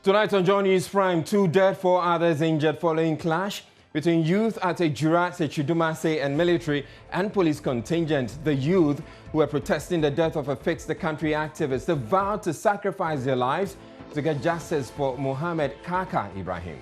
Tonight on John News Prime, 2 dead, 4 others injured following clash between youth at Ejura, Sechidumase and military and police contingent. The youth who were protesting the death of a Fix the Country activist have vowed to sacrifice their lives to get justice for Mohammed Kaka Ibrahim.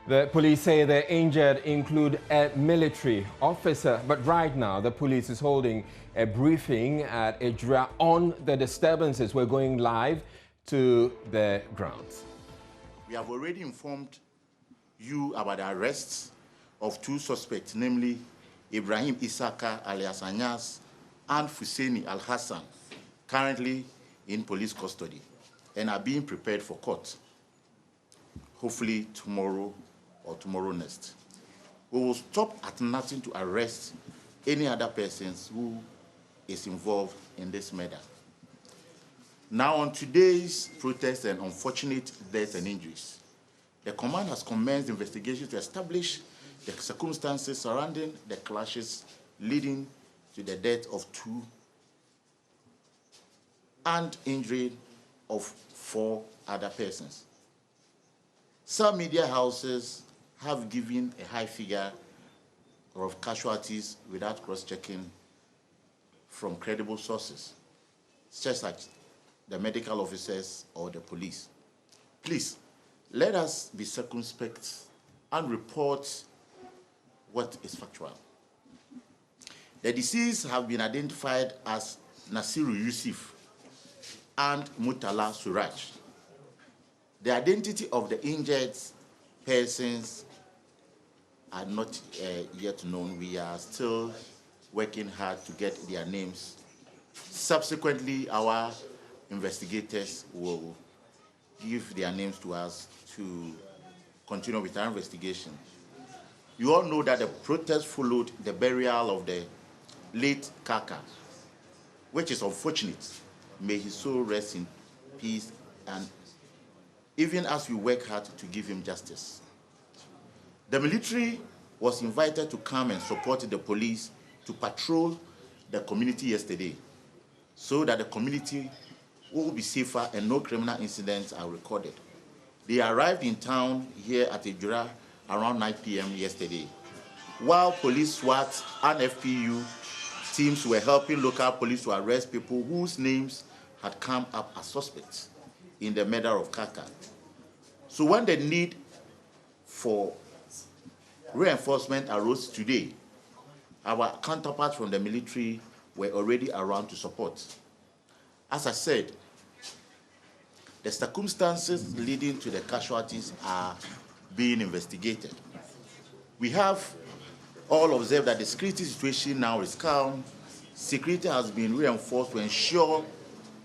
The police say the injured include a military officer, but right now the police is holding a briefing at Ejura on the disturbances. We're going live to the grounds. We have already informed you about the arrests of 2 suspects, namely Ibrahim Isaka alias Anyas and Fuseni Al-Hassan, currently in police custody and are being prepared for court, hopefully tomorrow or tomorrow next. We will stop at nothing to arrest any other persons who is involved in this matter. Now, on today's protest and unfortunate deaths and injuries, the command has commenced investigations to establish the circumstances surrounding the clashes leading to the death of 2 and injury of 4 other persons. Some media houses have given a high figure of casualties without cross-checking from credible sources, such as the medical officers or the police. Please, let us be circumspect and report what is factual. The deceased have been identified as Nasiru Yusuf and Mutala Suraj. The identity of the injured persons are not yet known. We are still working hard to get their names. Subsequently, our investigators will give their names to us to continue with our investigation. You all know that the protest followed the burial of the late Kaka, which is unfortunate. May his soul rest in peace, and even as we work hard to give him justice. The military was invited to come and support the police to patrol the community yesterday so that the community will be safer and no criminal incidents are recorded. They arrived in town here at Ejura around 9 p.m. yesterday, while police, SWAT, and FPU teams were helping local police to arrest people whose names had come up as suspects in the murder of Kaka. So when the need for reinforcement arose today, our counterparts from the military were already around to support. As I said, the circumstances leading to the casualties are being investigated. We have all observed that the security situation now is calm. Security has been reinforced to ensure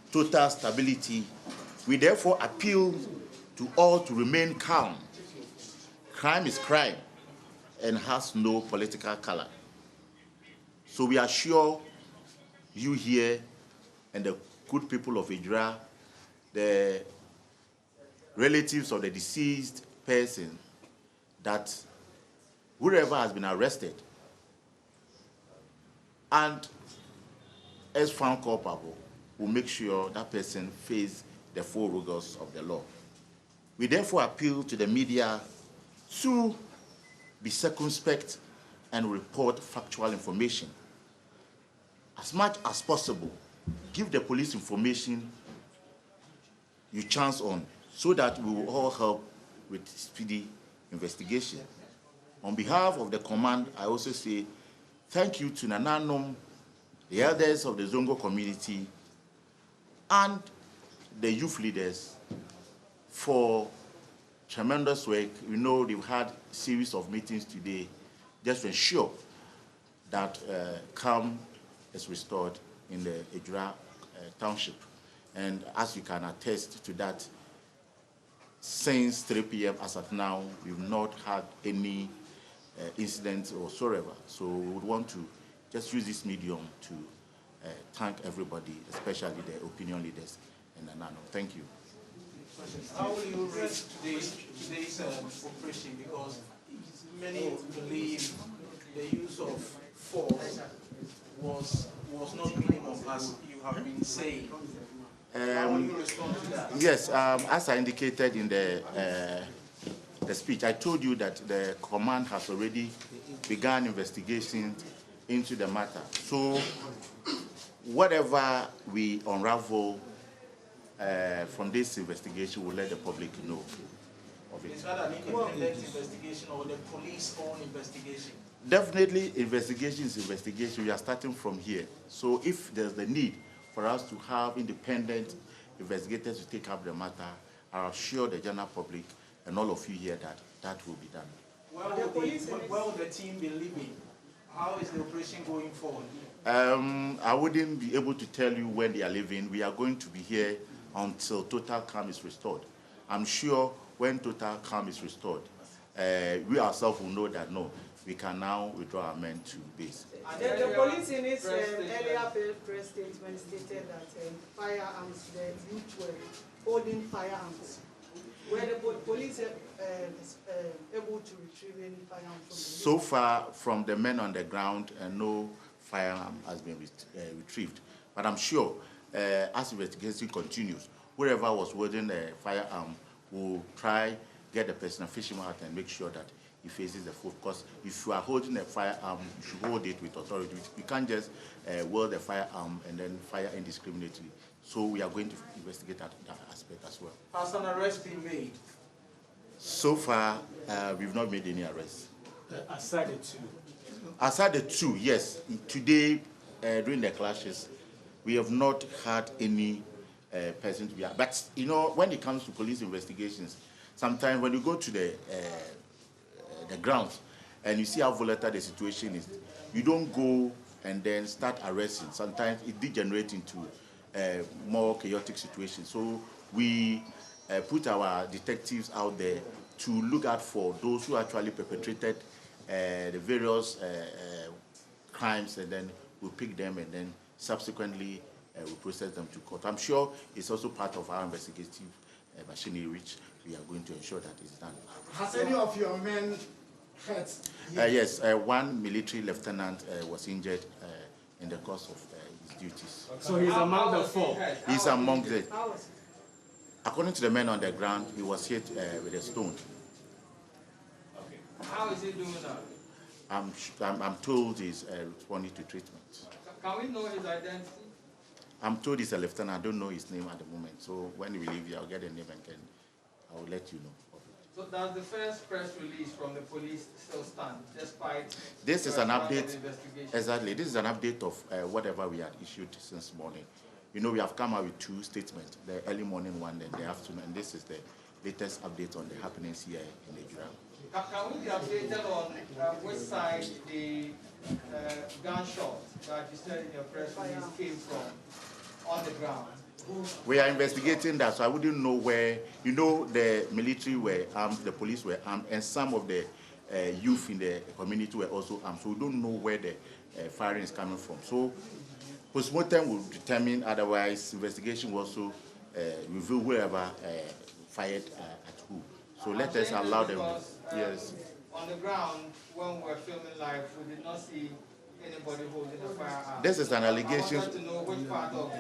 total stability. We therefore appeal to all to remain calm. Crime is crime and has no political color. So we assure you here and the good people of Ejura, the relatives of the deceased person, that whoever has been arrested and is found culpable will make sure that person faces the full rigors of the law. We therefore appeal to the media to be circumspect and report factual information. As much as possible, give the police information you chance on so that we will all help with speedy investigation. On behalf of the command, I also say thank you to Nananom, the elders of the Zongo community, and the youth leaders for tremendous work. We know they've had a series of meetings today just to ensure that calm is restored in the Ejura township. And as you can attest to that, since 3 p.m. as of now, we've not had any incidents whatsoever. So we would want to just use this medium to thank everybody, especially the opinion leaders in Nananom. Thank you. How will you rate today's operation? Because many believe the use of force was not minimum, as you have been saying. How will you respond to that? Yes, as I indicated in the speech, I told you that the command has already begun investigations into the matter. So whatever we unravel from this investigation, we'll let the public know of it. Is that an independent investigation or the police own investigation? Definitely, investigation is investigation. We are starting from here. So if there's the need for us to have independent investigators to take up the matter, I assure the general public and all of you here that that will be done. Where will the team be living? How is the operation going forward? I wouldn't be able to tell you when they are leaving. We are going to be here until total calm is restored. I'm sure when total calm is restored, we ourselves will know that no, we can now withdraw our men to base. The police in its earlier press statement stated that firearms, the youth were holding firearms. Were the police able to retrieve any firearms from the youth? So far, from the men on the ground, no firearm has been retrieved. But I'm sure, as investigation continues, whoever was holding a firearm will try get the person, fish him out, and make sure that he faces the foe. Because if you are holding a firearm, you should hold it with authority. You can't just wield the firearm and then fire indiscriminately. So we are going to investigate that aspect as well. Has an arrest been made? So far, we've not made any arrests. Aside the two? Aside the two, yes. Today, during the clashes, we have not had any person to be. But, you know, when it comes to police investigations, sometimes when you go to the grounds and you see how volatile the situation is, you don't go and then start arresting. Sometimes it degenerates into more chaotic situations. So we put our detectives out there to look out for those who actually perpetrated the various crimes, and then we'll pick them and then subsequently we'll process them to court. I'm sure it's also part of our investigative machinery, which we are going to ensure that it's done. Has any of your men hurt? Yes, one military lieutenant was injured in the course of his duties. So he's among the four? He's among the... According to the men on the ground, he was hit with a stone. Okay. How is he doing now? I'm told he's responding to treatment. Can we know his identity? I'm told he's a lieutenant. I don't know his name at the moment. So when we leave here, I'll get a name and I will let you know. So does the first press release from the police still stand, despite... This is an update. Exactly. This is an update of whatever we had issued since morning. You know, we have come out with two statements, the early morning one and the afternoon, and this is the latest update on the happenings here in Nigeria. Can we be updated on which side the gunshot that you said in your press release came from on the ground? We are investigating that, so I wouldn't know where. You know, the military were armed, the police were armed, and some of the youth in the community were also armed. So we don't know where the firing is coming from. So postmortem will determine. Otherwise, investigation will also reveal whoever fired at who. So let us allow them. Yes. On the ground, when we were filming live, we did not see anybody holding a firearm. This is an allegation. I wanted to know which part of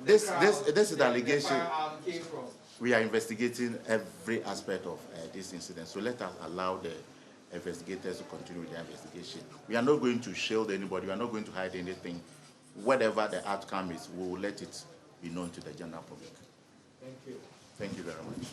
this is an allegation. Firearm came from. We are investigating every aspect of this incident. So let us allow the investigators to continue with their investigation. We are not going to shield anybody. We are not going to hide anything. Whatever the outcome is, we will let it be known to the general public. Thank you. Thank you very much.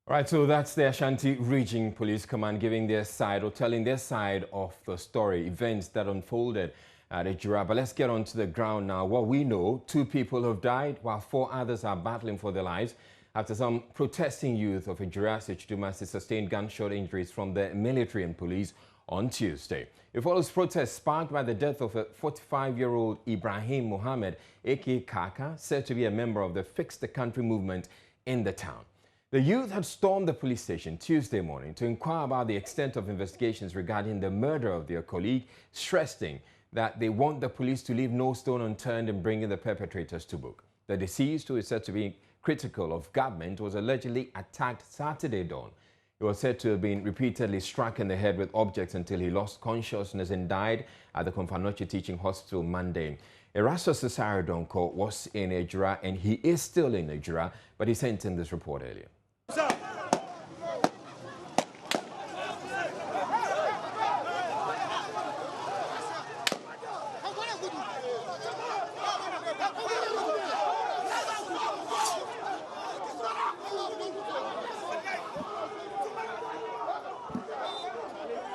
Right, so that's the Ashanti Region Police Command giving their side or telling their side of the story, events that unfolded at Ejura. But let's get on to the ground now. What we know, 2 people have died while 4 others are battling for their lives after some protesting youth of Ejura Dumasi sustained gunshot injuries from the military and police on Tuesday. It follows protests sparked by the death of a 45-year-old Ibrahim Mohammed, aka Kaka, said to be a member of the Fix the Country movement in the town. The youth had stormed the police station Tuesday morning to inquire about the extent of investigations regarding the murder of their colleague, stressing that they want the police to leave no stone unturned in bringing the perpetrators to book. The deceased, who is said to be critical of government, was allegedly attacked Saturday dawn. He was said to have been repeatedly struck in the head with objects until he lost consciousness and died at the Komfo-Anokye Teaching Hospital Monday. Erastus Cesare Donko was in Ejura and he is still in Ejura, but he sent in this report earlier.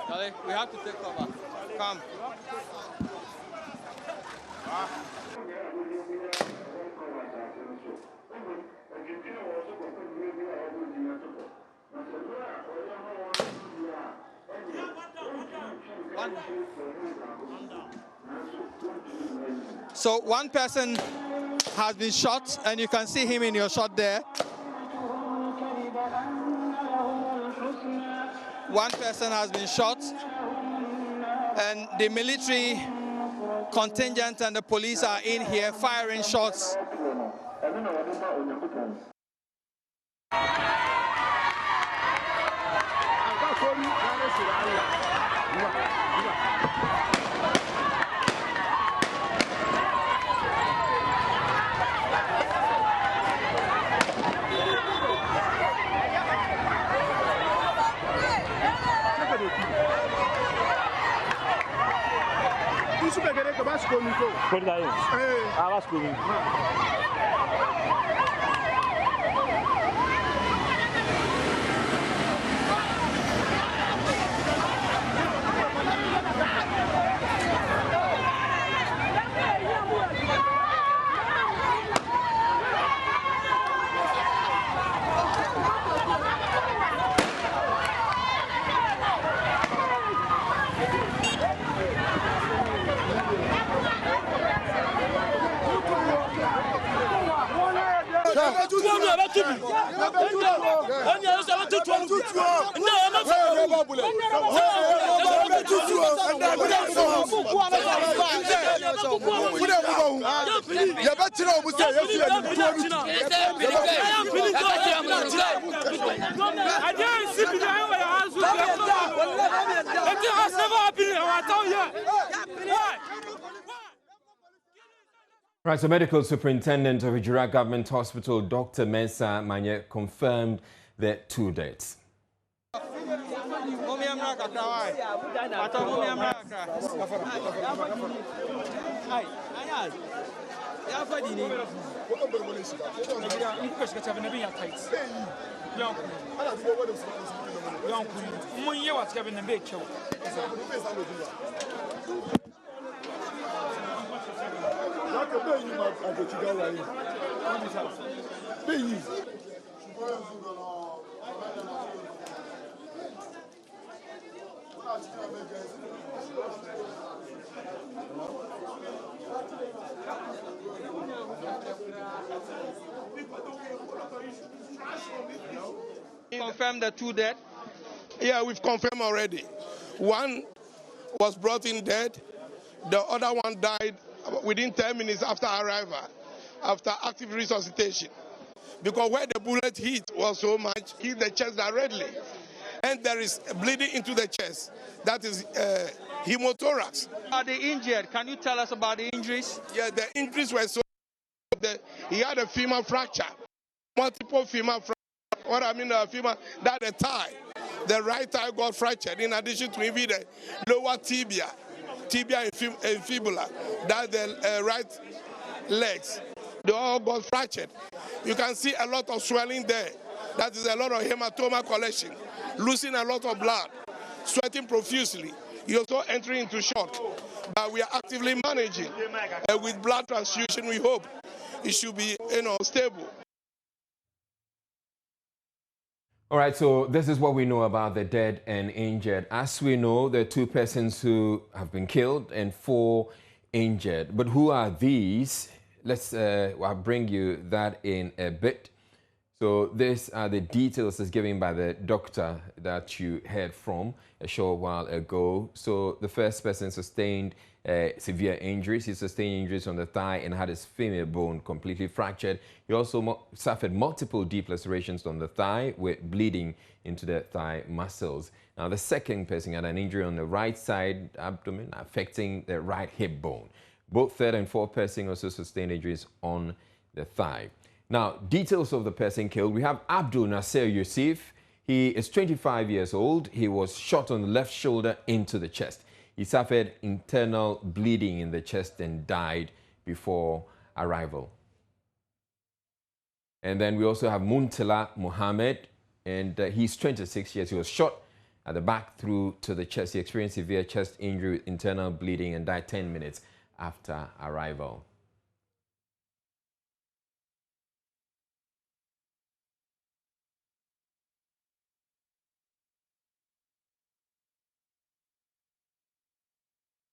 Charlie, we have to take cover. Come. So one person has been shot, and you can see him in your shot there. One person has been shot, and the military contingent and the police are in here firing shots. Right, so Medical Superintendent of Ejura Government Hospital, Dr. Mensah Manye, confirmed the 2 deaths. Confirm the 2 dead? Yeah, we've confirmed already. One was brought in dead. The other one died within 10 minutes after arrival, after active resuscitation. Because where the bullet hit was so much, hit the chest directly. And there is bleeding into the chest. That is hemothorax. Are they injured? Can you tell us about the injuries? Yeah, the injuries were so that he had a femur fracture, multiple femur fracture. What I mean, femur, that the thigh, the right thigh got fractured. In addition to even the lower tibia and fibula, that the right legs, they all got fractured. You can see a lot of swelling there. That is a lot of hematoma collection, losing a lot of blood, sweating profusely. You're also entering into shock. But we are actively managing. With blood transfusion, we hope it should be, stable. All right, so this is what we know about the dead and injured. As we know, there are 2 persons who have been killed and 4 injured. But who are these? I'll bring you that in a bit. So these are the details as given by the doctor that you heard from a short while ago. So the first person sustained severe injuries. He sustained injuries on the thigh and had his femur bone completely fractured. He also suffered multiple deep lacerations on the thigh with bleeding into the thigh muscles. Now the second person had an injury on the right side abdomen affecting the right hip bone. Both third and fourth person also sustained injuries on the thigh. Now, details of the person killed. We have Abdul Nasser Yusuf. He is 25 years old. He was shot on the left shoulder into the chest. He suffered internal bleeding in the chest and died before arrival. And then we also have Muntala Mohammed, and he's 26 years. He was shot at the back through to the chest. He experienced severe chest injury with internal bleeding and died 10 minutes after arrival.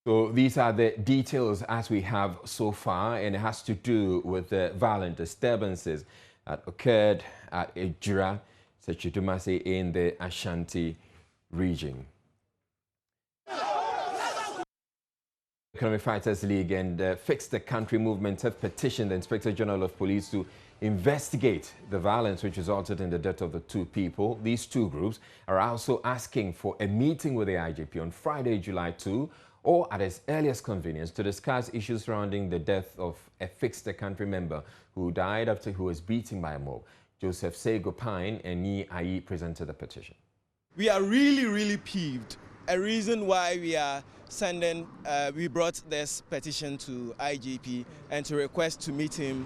So these are the details as we have so far, and it has to do with the violent disturbances that occurred at Ejura, Sechidumase in the Ashanti region. Economic Fighters League and Fix the Country movement have petitioned the Inspector General of Police to investigate the violence which resulted in the death of the two people. These two groups are also asking for a meeting with the IGP on Friday, July 2, or at its earliest convenience to discuss issues surrounding the death of a Fix the Country member who died after he was beaten by a mob. Joseph Sego Pine and Ni Ayi presented the petition. We are really peeved. A reason why we are sending, we brought this petition to IGP and to request to meet him,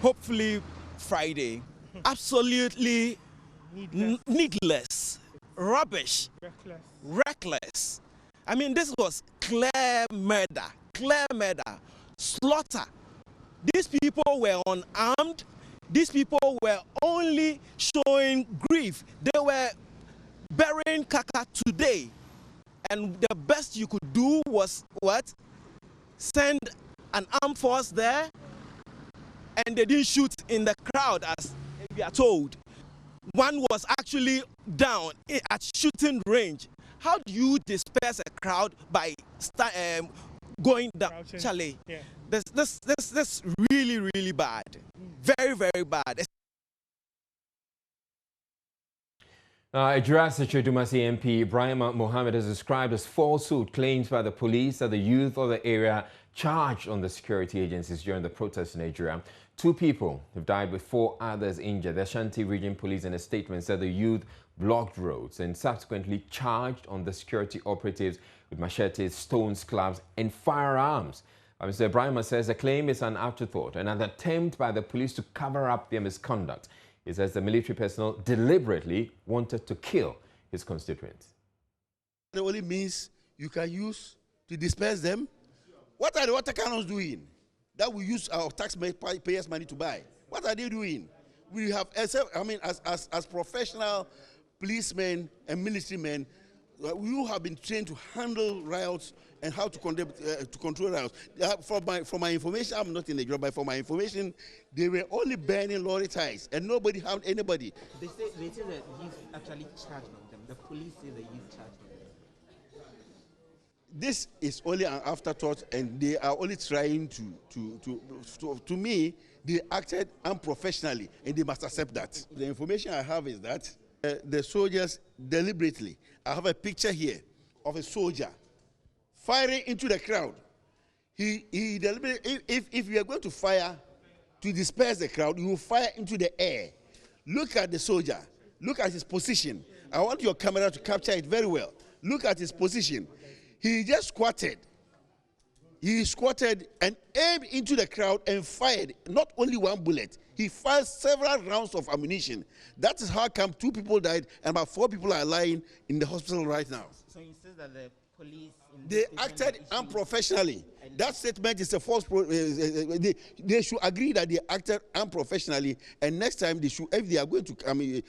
hopefully Friday. Absolutely needless, rubbish, reckless. I mean, this was clear murder, slaughter. These people were unarmed. These people were only showing grief. They were burying Kaka today. And the best you could do was what? Send an armed force there, and they didn't shoot in the crowd as we are told. One was actually down at shooting range. How do you disperse a crowd by going down? Charlie, yeah. This really bad. Very bad. Ejura Sechidumase MP Ibrahim Mohammed has described as falsehood claims by the police that the youth of the area charged on the security agencies during the protests in Ejura. 2 people have died with 4 others injured. The Ashanti Region Police in a statement said the youth blocked roads and subsequently charged on the security operatives with machetes, stones, clubs and firearms. Mr. Ibrahim says the claim is an afterthought and an attempt by the police to cover up their misconduct. He says the military personnel deliberately wanted to kill his constituents. The only means you can use to disperse them. What are the water cannons doing that we use our taxpayers' money to buy? What are they doing? We have, I mean, as professional policemen and military men, you have been trained to handle riots and how to control riots. From my information, I'm not in the job, but from my information, they were only burning lorry ties and nobody harmed anybody. They say that youth actually charged on them. The police say the youth charged on them. This is only an afterthought, and they are only trying to me, they acted unprofessionally, and they must accept that. The information I have is that the soldiers deliberately, I have a picture here of a soldier firing into the crowd. He deliberately, if you are going to fire to disperse the crowd, you will fire into the air. Look at the soldier. Look at his position. I want your camera to capture it very well. Look at his position. He just squatted. He squatted and aimed into the crowd and fired not only 1 bullet. He fired several rounds of ammunition. That is how come 2 people died and about 4 people are lying in the hospital right now. So you say that the police... They acted unprofessionally. That statement is a false... they should agree that they acted unprofessionally, and next time they should, if they are going to...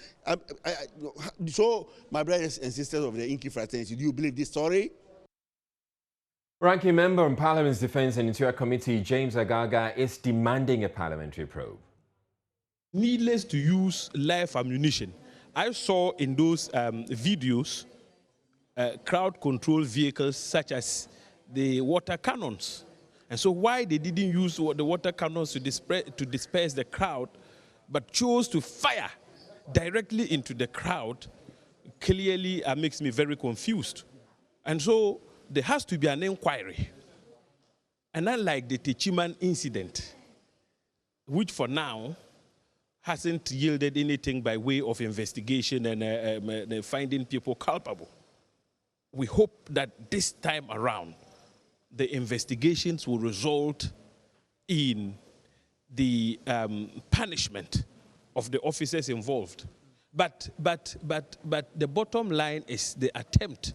so, my brothers and sisters of the Inky fraternity, do you believe this story? Ranking member on Parliament's Defence and Interior Committee, James Agaga, is demanding a parliamentary probe. needless to use live ammunition. I saw in those videos crowd control vehicles such as the water cannons. And so why they didn't use the water cannons to disperse the crowd, but chose to fire directly into the crowd, clearly makes me very confused. And so there has to be an inquiry. And unlike the Techiman incident, which for now hasn't yielded anything by way of investigation and finding people culpable, we hope that this time around, the investigations will result in the punishment of the officers involved. But the bottom line is the attempt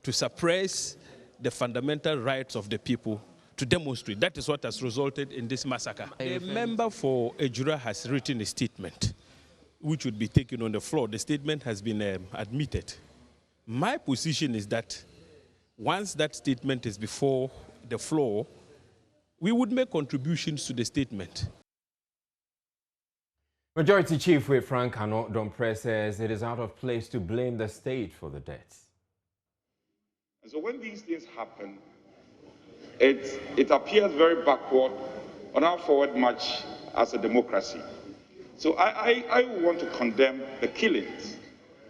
to suppress the fundamental rights of the people to demonstrate. That is what has resulted in this massacre. A member for Ejura has written a statement which would be taken on the floor. The statement has been admitted. My position is that once that statement is before the floor, we would make contributions to the statement. Majority Chief Whip Frank Ano Domprez says it is out of place to blame the state for the deaths. And so when these things happen, it appears very backward on our forward march as a democracy. So I want to condemn the killings.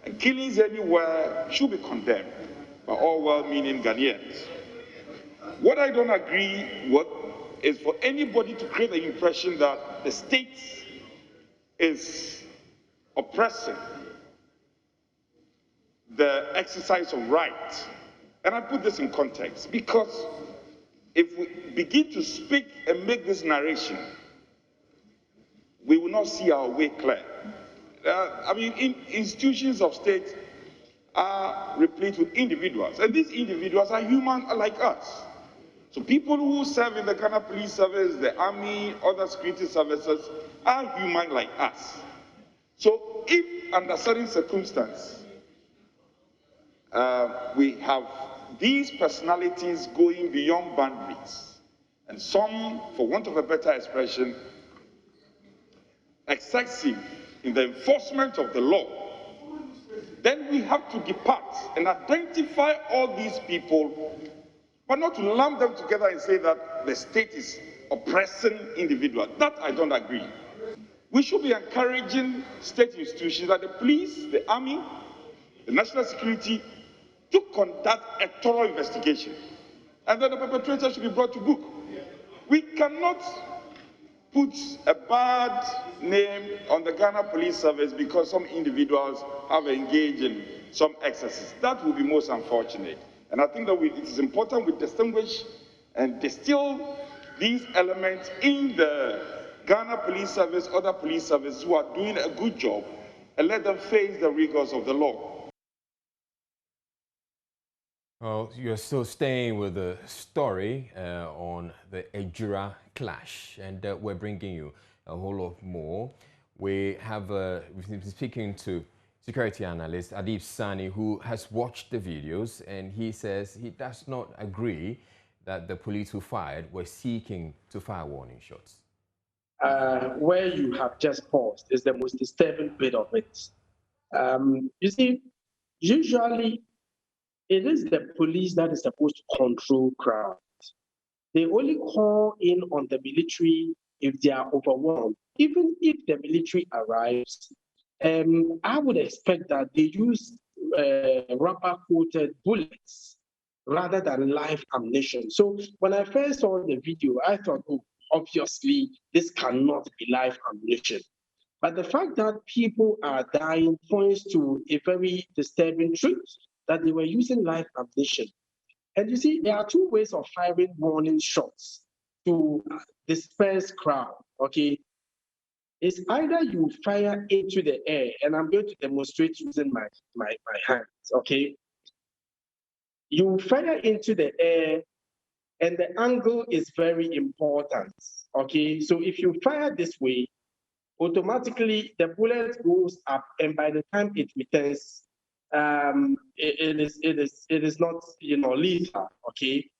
And killings anywhere should be condemned by all well-meaning Ghanaians. What I don't agree with is for anybody to create the impression that the state is oppressing the exercise of rights. And I put this in context because if we begin to speak and make this narration, we will not see our way clear. Institutions of state are replete with individuals, and these individuals are human like us. So people who serve in the Ghana Police Service, the Army, other security services are human like us. So if under certain circumstances we have these personalities going beyond boundaries, and some, for want of a better expression, excessive in the enforcement of the law, then we have to depart and identify all these people, but not to lump them together and say that the state is oppressing individuals. That I don't agree. We should be encouraging state institutions like the police, the army, the national security, to conduct a thorough investigation. And then the perpetrator should be brought to book. We cannot put a bad name on the Ghana Police Service because some individuals have engaged in some excesses. That would be most unfortunate. And I think that it is important we distinguish and distill these elements in the Ghana Police Service, other police services who are doing a good job, and let them face the rigors of the law. Well, you're still staying with the story on the Ejura clash, and we're bringing you a whole lot more. We've been speaking to security analyst Adib Sani, who has watched the videos, and he says he does not agree that the police who fired were seeking to fire warning shots. Where you have just paused is the most disturbing bit of it. You see, usually it is the police that is supposed to control crowds. They only call in on the military if they are overwhelmed. Even if the military arrives, I would expect that they use rubber-coated bullets rather than live ammunition. So when I first saw the video, I thought, oh, obviously, this cannot be live ammunition. But the fact that people are dying points to a very disturbing truth, that they were using live ammunition. And you see, there are two ways of firing warning shots to disperse crowd, okay? It's either you fire into the air, and I'm going to demonstrate using my hands, okay? You fire into the air, and the angle is very important, okay? So if you fire this way, automatically the bullet goes up, and by the time it returns, it is not, lethal, okay?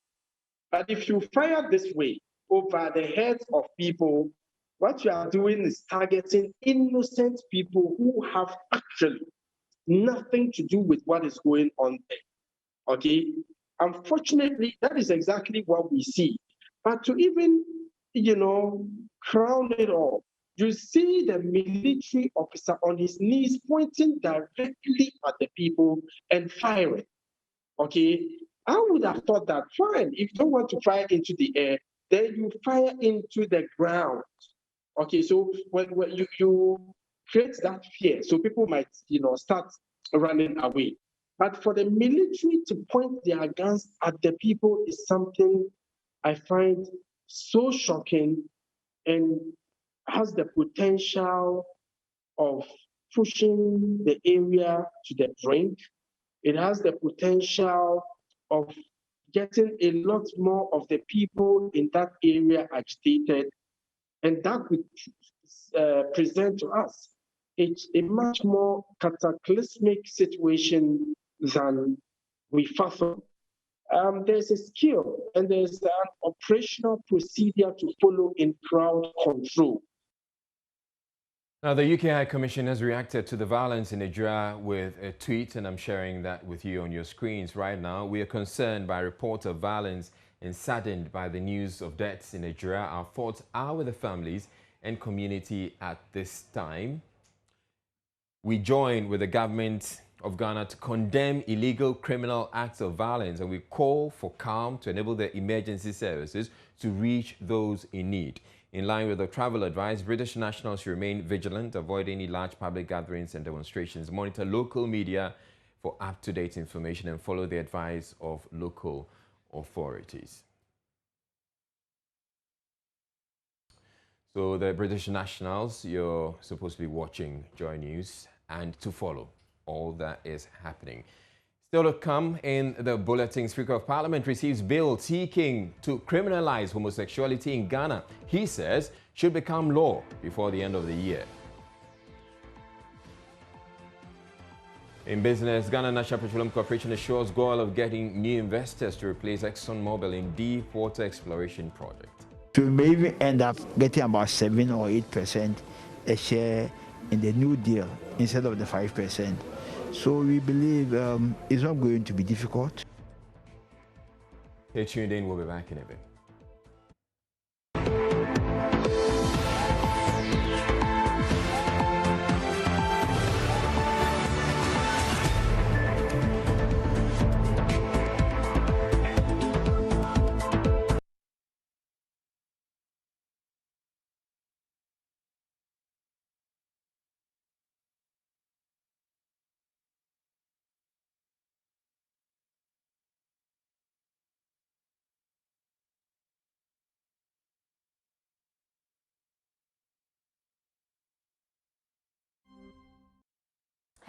But if you fire this way over the heads of people, What you are doing is targeting innocent people who have actually nothing to do with what is going on there. Okay? Unfortunately, that is exactly what we see. But to even, crown it all, you see the military officer on his knees pointing directly at the people and firing. Okay? I would have thought that, fine, if you don't want to fire into the air, then you fire into the ground. Okay, so when you create that fear, so people might, start running away. But for the military to point their guns at the people is something I find so shocking and has the potential of pushing the area to the brink. It has the potential of getting a lot more of the people in that area agitated, and that would present to us a much more cataclysmic situation than we fathom. There's a skill and there's an operational procedure to follow in crowd control. Now, the UK High Commission has reacted to the violence in Nigeria with a tweet, and I'm sharing that with you on your screens right now. We are concerned by reports of violence and saddened by the news of deaths in Nigeria. Our thoughts are with the families and community at this time. We join with the government of Ghana to condemn illegal criminal acts of violence, and we call for calm to enable the emergency services to reach those in need. In line with the travel advice, British nationals should remain vigilant, avoid any large public gatherings and demonstrations, monitor local media for up-to-date information, and follow the advice of local authorities. So the British nationals, you're supposed to be watching Joy News and to follow all that is happening. Still to come in the bulletin, Speaker of Parliament receives bill seeking to criminalize homosexuality in Ghana. He says should become law before the end of the year. In business, Ghana National Petroleum Corporation assures goal of getting new investors to replace ExxonMobil in deep water exploration project. So we may even end up getting about 7 or 8% a share in the new deal instead of the 5%. So we believe it's not going to be difficult. Stay tuned in, we'll be back in a bit.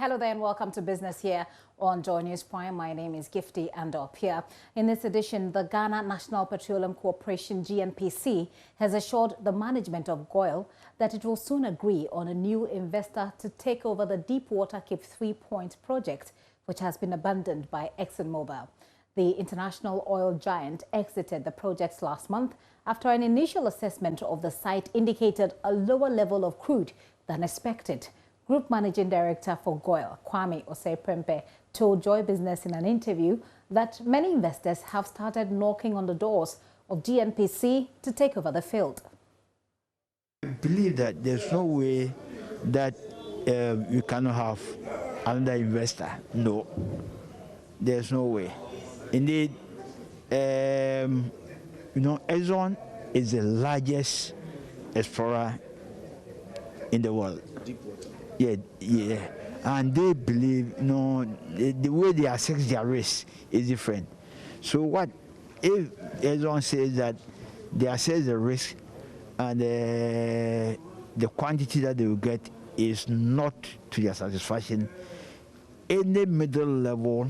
Hello there and welcome to Business here on Joy News Prime. My name is Gifty Andopia. In this edition, the Ghana National Petroleum Corporation, GNPC, has assured the management of GOIL that it will soon agree on a new investor to take over the Deepwater Cape 3 Point project, which has been abandoned by ExxonMobil. The international oil giant exited the project last month after an initial assessment of the site indicated a lower level of crude than expected. Group Managing Director for GOIL, Kwame Osei-Prempeh, told Joy Business in an interview that many investors have started knocking on the doors of GNPC to take over the field. I believe that there's no way that you cannot have another investor. No, there's no way. Indeed, Exxon is the largest explorer in the world. Yeah, and they believe, the way they assess their risk is different. So what if Exxon says that they assess the risk and the quantity that they will get is not to their satisfaction? Any middle level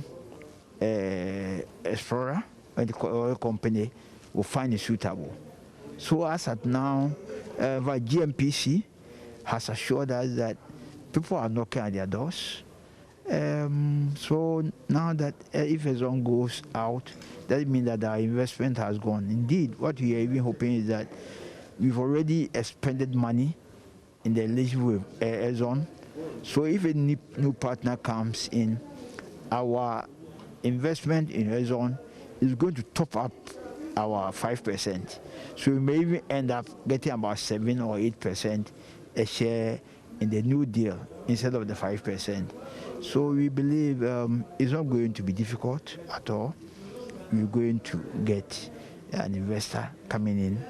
explorer or the oil company will find it suitable. So as at now, GNPC has assured us that people are knocking at their doors. So now that if Exxon goes out, that means that our investment has gone. Indeed, what we are even hoping is that we've already expended money in the relationship with Ezon. So if a new partner comes in, our investment in Ezon is going to top up our 5%. So we may even end up getting about 7 or 8% a share in the new deal instead of the 5%. So we believe it's not going to be difficult at all. We're going to get an investor coming in.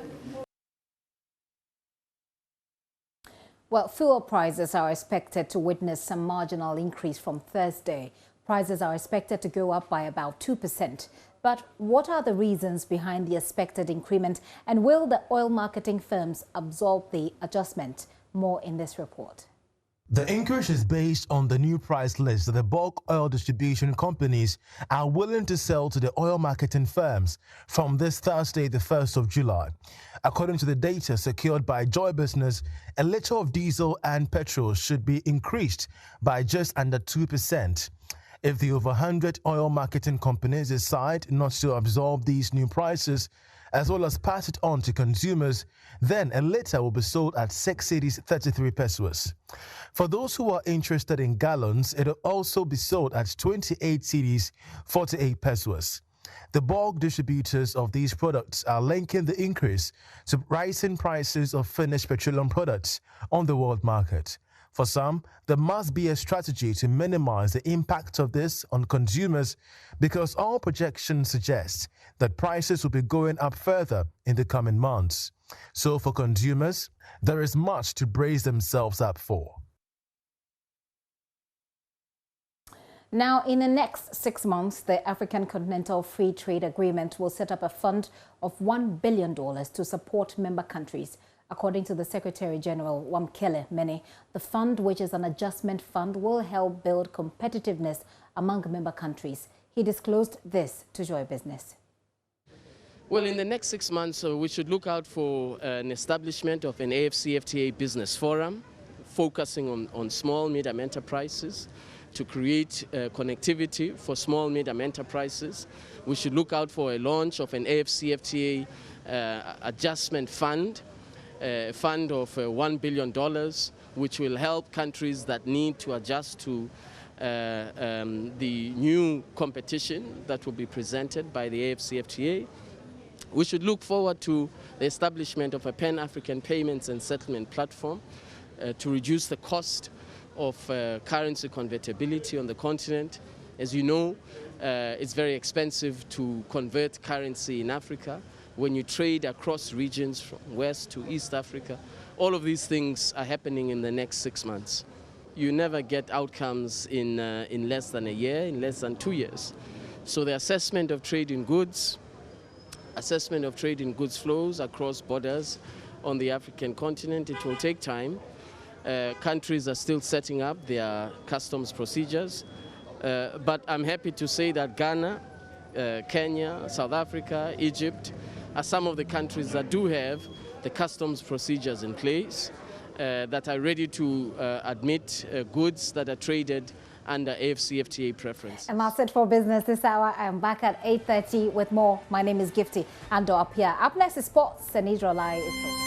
Well, fuel prices are expected to witness some marginal increase from Thursday. Prices are expected to go up by about 2%. But what are the reasons behind the expected increment, and will the oil marketing firms absorb the adjustment? More in this report. The increase is based on the new price list that the bulk oil distribution companies are willing to sell to the oil marketing firms from this Thursday, the 1st of July. According to the data secured by Joy Business, a litre of diesel and petrol should be increased by just under 2%. If the over 100 oil marketing companies decide not to absorb these new prices, as well as pass it on to consumers, then a litre will be sold at 6 cedis 33 pesos. For those who are interested in gallons, it will also be sold at 28 cedis 48 pesos. The bulk distributors of these products are linking the increase to rising prices of finished petroleum products on the world market. For some, there must be a strategy to minimize the impact of this on consumers, because all projections suggest that prices will be going up further in the coming months. So for consumers, there is much to brace themselves up for. Now, in the next 6 months, the African Continental Free Trade Agreement will set up a fund of $1 billion to support member countries. According to the Secretary General, Wamkele Mene, the fund, which is an adjustment fund, will help build competitiveness among member countries. He disclosed this to Joy Business. Well, in the next 6 months, we should look out for an establishment of an AFCFTA business forum, focusing on small, medium enterprises, to create connectivity for small, medium enterprises. We should look out for a launch of an AFCFTA adjustment fund, a fund of $1 billion, which will help countries that need to adjust to the new competition that will be presented by the AFCFTA. We should look forward to the establishment of a Pan-African payments and settlement platform to reduce the cost of currency convertibility on the continent. As you know, it's very expensive to convert currency in Africa. When you trade across regions from West to East Africa, all of these things are happening in the next 6 months. You never get outcomes in less than a year, in less than 2 years. So the assessment of trade in goods, assessment of trade in goods flows across borders on the African continent, it will take time. Countries are still setting up their customs procedures, but I'm happy to say that Ghana, Kenya, South Africa, Egypt are some of the countries that do have the customs procedures in place, that are ready to admit goods that are traded under AFCFTA preference. And that's it for Business this hour. I'm back at 8:30 with more. My name is Gifty Ando-Appiah. Up next is sports, and Idra Lai is talking.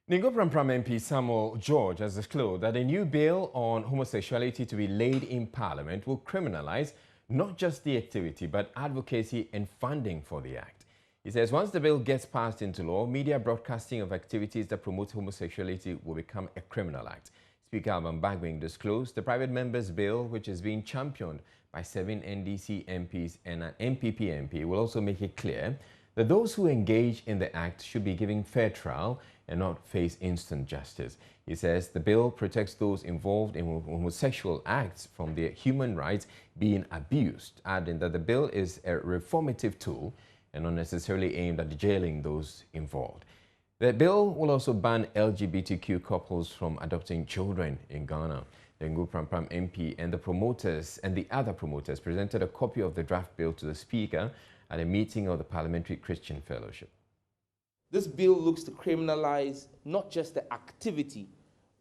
Ningo Pram MP Samuel George has disclosed that a new bill on homosexuality to be laid in Parliament will criminalize not just the activity, but advocacy and funding for the act. He says once the bill gets passed into law, media broadcasting of activities that promote homosexuality will become a criminal act. Speaker Alban Bagwing disclosed the private member's bill, which is being championed by 7 NDC MPs and an MPP MP, will also make it clear that those who engage in the act should be given fair trial and not face instant justice. He says the bill protects those involved in homosexual acts from their human rights being abused, adding that the bill is a reformative tool and not necessarily aimed at jailing those involved. The bill will also ban LGBTQ couples from adopting children in Ghana. The Ngu Pram Pram MP and the promoters and the other promoters presented a copy of the draft bill to the Speaker at a meeting of the Parliamentary Christian Fellowship. This bill looks to criminalize not just the activity,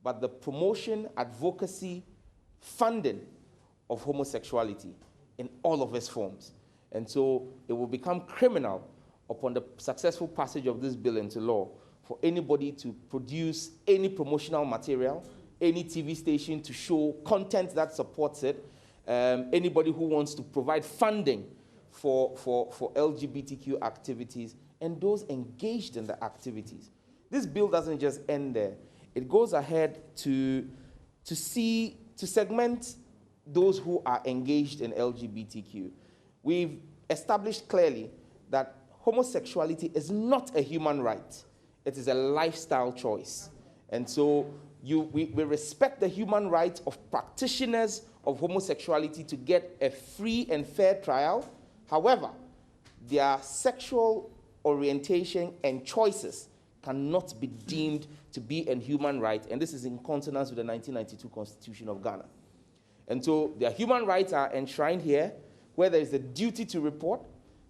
but the promotion, advocacy, funding of homosexuality in all of its forms. And so it will become criminal upon the successful passage of this bill into law, for anybody to produce any promotional material, any TV station to show content that supports it, anybody who wants to provide funding for LGBTQ activities, and those engaged in the activities. This bill doesn't just end there. It goes ahead to segment those who are engaged in LGBTQ. We've established clearly that homosexuality is not a human right. It is a lifestyle choice. And so we respect the human right of practitioners of homosexuality to get a free and fair trial. However, their sexual orientation and choices cannot be deemed to be a human right, and this is in consonance with the 1992 Constitution of Ghana. And so their human rights are enshrined here, where there is a duty to report,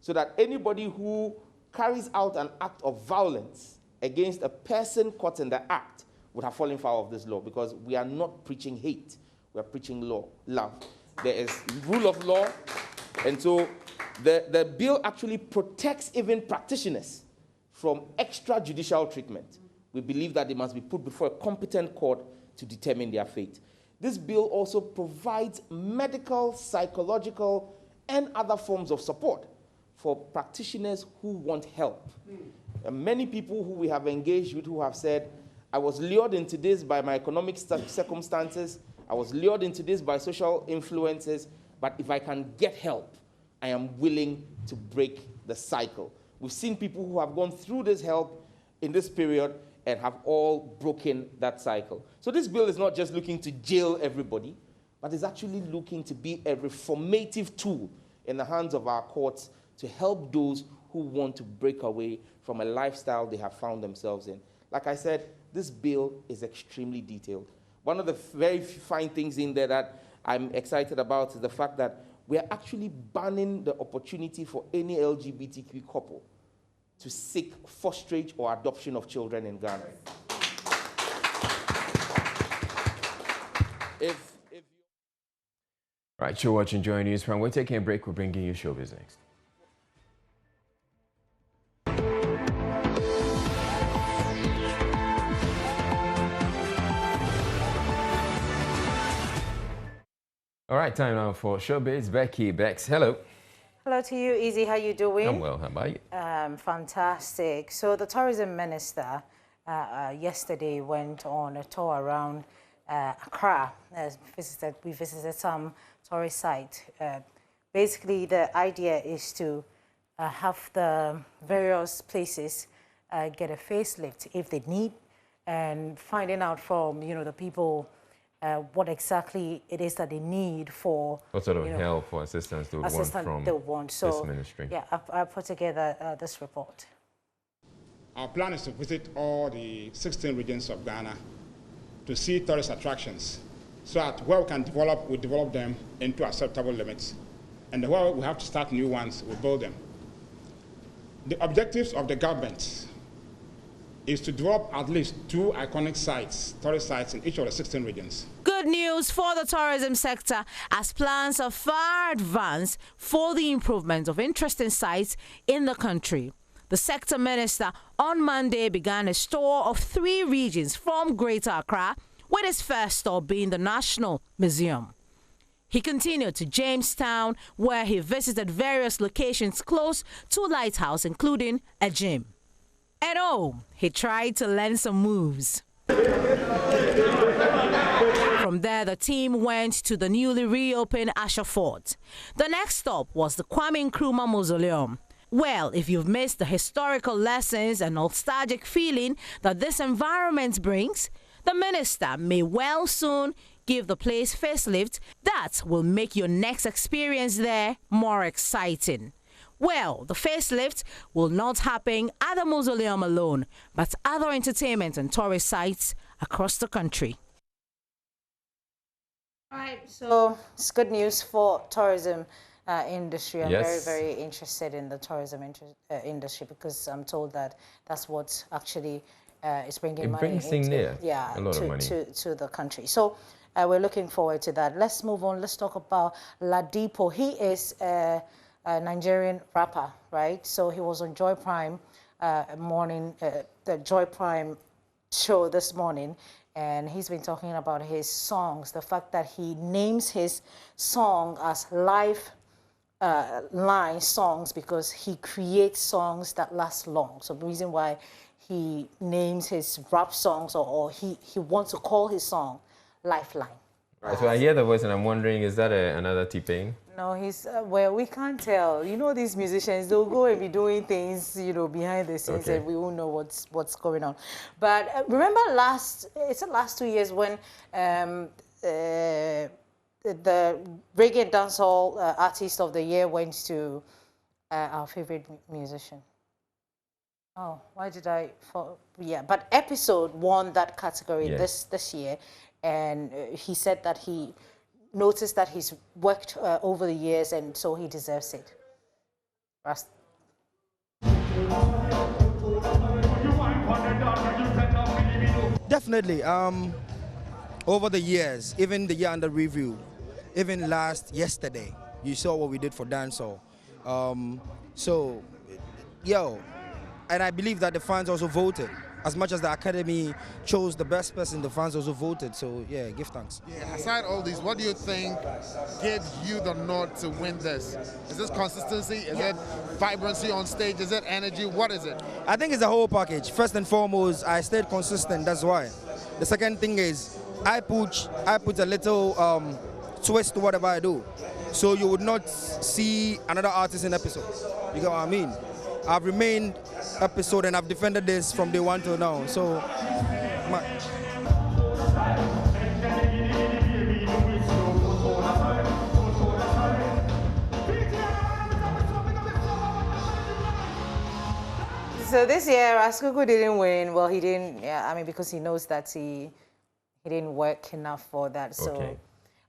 so that anybody who carries out an act of violence against a person caught in the act would have fallen foul of this law, because we are not preaching hate, we are preaching love. There is rule of law, and so the bill actually protects even practitioners from extrajudicial treatment. We believe that they must be put before a competent court to determine their fate. This bill also provides medical, psychological, and other forms of support for practitioners who want help. Many people who we have engaged with who have said, I was lured into this by my economic circumstances, I was lured into this by social influences, but if I can get help, I am willing to break the cycle. We've seen people who have gone through this help in this period and have all broken that cycle. So this bill is not just looking to jail everybody, but is actually looking to be a reformative tool in the hands of our courts to help those who want to break away from a lifestyle they have found themselves in. Like I said, this bill is extremely detailed. One of the very fine things in there that I'm excited about is the fact that we are actually banning the opportunity for any LGBTQ couple to seek fosterage or adoption of children in Ghana. Right, you're watching Joy News Prime. We're taking a break. We're bringing you showbiz next. All right, time now for showbiz. Becky Bex, hello. Hello to you, Easy. How you doing? I'm well. How about you? Fantastic. So the tourism minister yesterday went on a tour around Accra. We visited some tourist sites. Basically, the idea is to have the various places get a facelift if they need, and finding out from the people what exactly it is that they need for what sort of help or assistance they would want from this ministry. Yeah, I put together this report. Our plan is to visit all the 16 regions of Ghana to see tourist attractions, so that where we can develop, we develop them into acceptable limits, and where we have to start new ones, we build them. The objectives of the government is to develop at least 2 iconic sites, tourist sites, in each of the 16 regions. Good news for the tourism sector, as plans are far advanced for the improvement of interesting sites in the country. The sector minister on Monday began a tour of 3 regions from Greater Accra, with his first stop being the National Museum. He continued to Jamestown, where he visited various locations close to Lighthouse, including a gym. At home, he tried to learn some moves. From there, the team went to the newly reopened Asher Fort. The next stop was the Kwame Nkrumah Mausoleum. Well, if you've missed the historical lessons and nostalgic feeling that this environment brings, the minister may well soon give the place facelift that will make your next experience there more exciting. Well, the facelift will not happen at the mausoleum alone, but other entertainment and tourist sites across the country. All right, so it's good news for tourism industry. I'm Yes. very, very interested in the tourism industry, because I'm told that that's what actually is bringing money brings in there yeah, a lot of money. to the country. So we're looking forward to that. Let's move on. Let's talk about Ladipo. He is Nigerian rapper, right? So he was on Joy Prime the Joy Prime show this morning, and he's been talking about his songs, the fact that he names his song as lifeline songs because he creates songs that last long. So the reason why he names his rap songs or he wants to call his song Lifeline. Right, so I hear the voice and I'm wondering, is that another T-Pain? No, he's, well, we can't tell. You know, these musicians, they'll go and be doing things, you know, behind the scenes, and we won't know what's going on. But remember last 2 years when the Reggae and Dancehall Artist of the Year went to our favorite musician. Oh, why did I? Yeah, but Episode won that category this year, and he said that he noticed that he's worked over the years, and so he deserves it. Definitely. Over the years, even the year under review, even yesterday, you saw what we did for dancehall. And I believe that the fans also voted. As much as the Academy chose the best person, the fans also voted. So, yeah, give thanks. Yeah, aside all these, what do you think gives you the nod to win this? Is this consistency? Is it vibrancy on stage? Is it energy? What is it? I think it's a whole package. First and foremost, I stayed consistent. That's why. The second thing is I put a little twist to whatever I do. So you would not see another artist in Episode. You get what I mean? I've remained Episode and I've defended this from day one till now. So, So this year, Askuku didn't win. Well, he didn't. Yeah, I mean, because he knows that he didn't work enough for that. So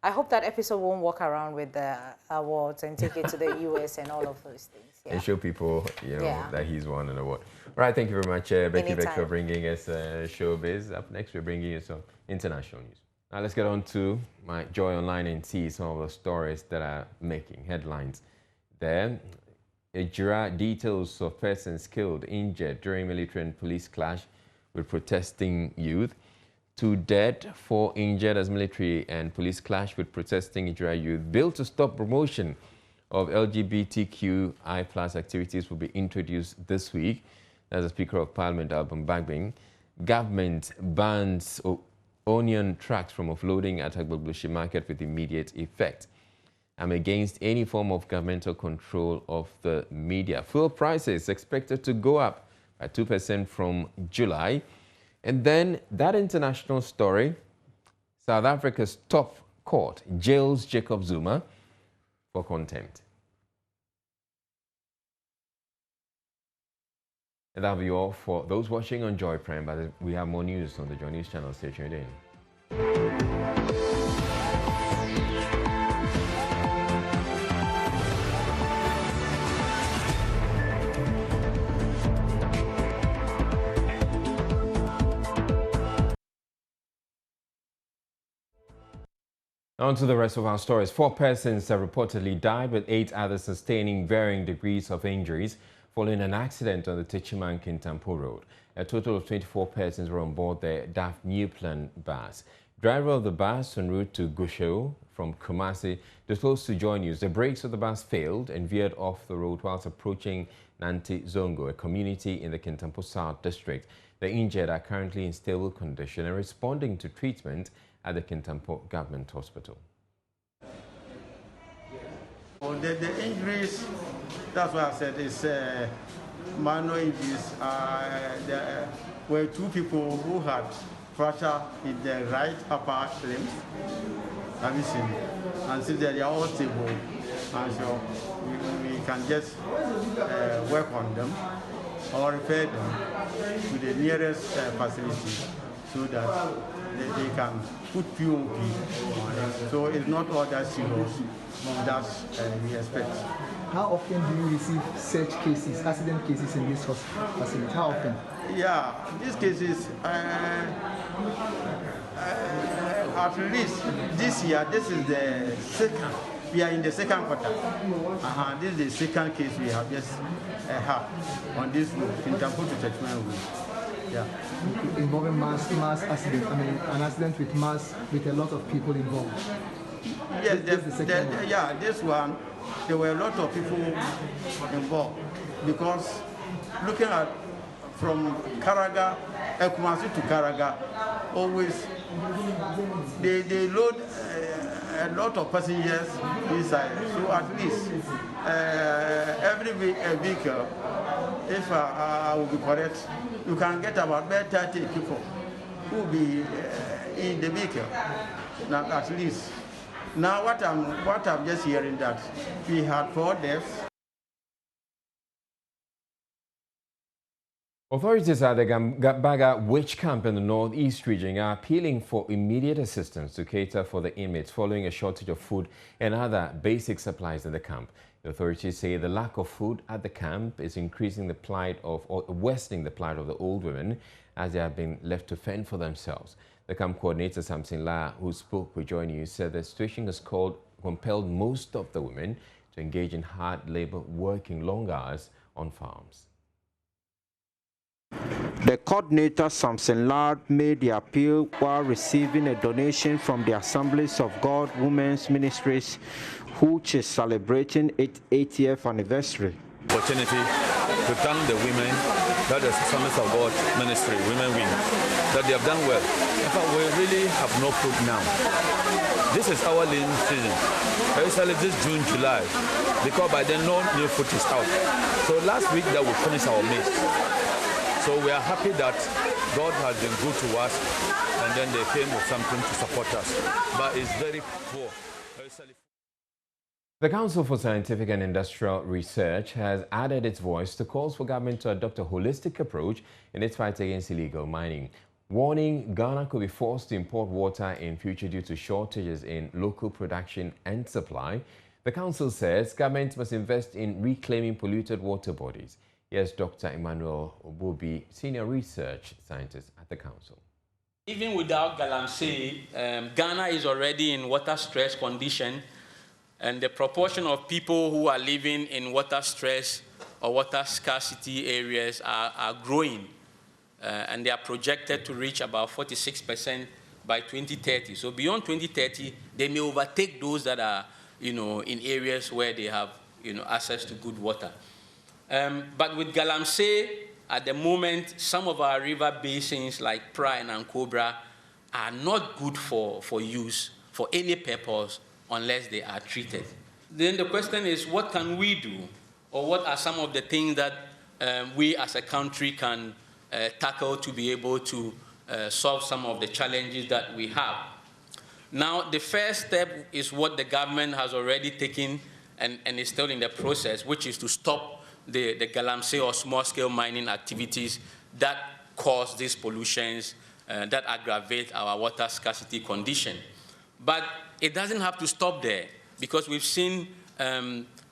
I hope that Episode won't walk around with the awards and take it to the US and all of those things. Yeah. And show people, you know, that he's won an award. All right, thank you very much, Becky Beck, for bringing us showbiz. Up next, we're bringing you some international news. Now let's get on to my Joy Online and see some of the stories that are making headlines. There, Ejura details of persons killed, injured during military and police clash with protesting youth. 2 dead, 4 injured as military and police clash with protesting Ejura youth. Bill to stop promotion of LGBTQI+ activities will be introduced this week. As the Speaker of Parliament, Alban Bagbin. Government bans onion trucks from offloading at Agbogboshi Market with immediate effect. I'm against any form of governmental control of the media. Fuel prices expected to go up by 2% from July. And then that international story, South Africa's top court jails Jacob Zuma for contempt. And that'll be all for those watching on Joy Prime, but we have more news on the Joy News channel. Stay tuned in. On to the rest of our stories. 4 persons have reportedly died, with 8 others sustaining varying degrees of injuries following an accident on the Techiman-Kintampo Road. A total of 24 persons were on board the DAF New Plan bus. Driver of the bus en route to Gusho from Kumasi disclosed to Joy News the brakes of the bus failed and veered off the road whilst approaching Nanti Zongo, a community in the Kintampo South district. The injured are currently in stable condition and responding to treatment at the Kintampo Government Hospital. The injuries, that's what I said, is minor injuries. There were 2 people who had fracture in the right upper limbs. Have you seen? And since they are all stable, and so we can just work on them or refer them to the nearest facility so that they can put POP on it. So it's not all that serious that we expect. How often do you receive such cases, accident cases in this facility? How often? Yeah, these cases, at least this year, this is the second We are in the second quarter. This is the second case we have just had on this road, in Tampo to Churchman Road. Yeah. Involving mass accident. I mean, an accident with a lot of people involved. Yes, this one, there were a lot of people involved because looking at from Karaga, Kumasi to Karaga, always they load a lot of passengers inside. So at least every vehicle, if I will be correct, you can get about 30 people who will be in the vehicle. Now at least. Now what I'm just hearing that we had 4 deaths. Authorities at the Gambaga Witch Camp in the Northeast region are appealing for immediate assistance to cater for the inmates following a shortage of food and other basic supplies in the camp. The authorities say the lack of food at the camp is increasing the plight of, or worsening the plight of the old women as they have been left to fend for themselves. The camp coordinator, Samson La, who spoke with Joy News, said the situation has compelled most of the women to engage in hard labor, working long hours on farms. The coordinator, Samson Lard, made the appeal while receiving a donation from the Assemblies of God Women's Ministries, which is celebrating its 80th anniversary. Opportunity to thank the women, that is Assemblies of God Ministry, Women Win, that they have done well. In fact, we really have no food now. This is our lean season, especially this June, July, because by then no new food is out. So last week that we finished our maize. So we are happy that God has been good to us, and then they came with something to support us. But it's very poor. The Council for Scientific and Industrial Research has added its voice to calls for government to adopt a holistic approach in its fight against illegal mining, warning Ghana could be forced to import water in future due to shortages in local production and supply. The Council says government must invest in reclaiming polluted water bodies. Here's Dr. Emmanuel Obobi, Senior Research Scientist at the Council. Even without Galamsey, Ghana is already in water stress condition, and the proportion of people who are living in water stress or water scarcity areas are growing, and they are projected to reach about 46% by 2030. So beyond 2030, they may overtake those that are, in areas where they have, access to good water. But with Galamsey, at the moment, some of our river basins like Pra and Ankobra are not good for use for any purpose unless they are treated. Then the question is, what can we do? Or what are some of the things that we as a country can tackle to be able to solve some of the challenges that we have? Now, the first step is what the government has already taken and is still in the process, which is to stop the Galamsey or small-scale mining activities that cause these pollutions that aggravate our water scarcity condition. But it doesn't have to stop there, because we've seen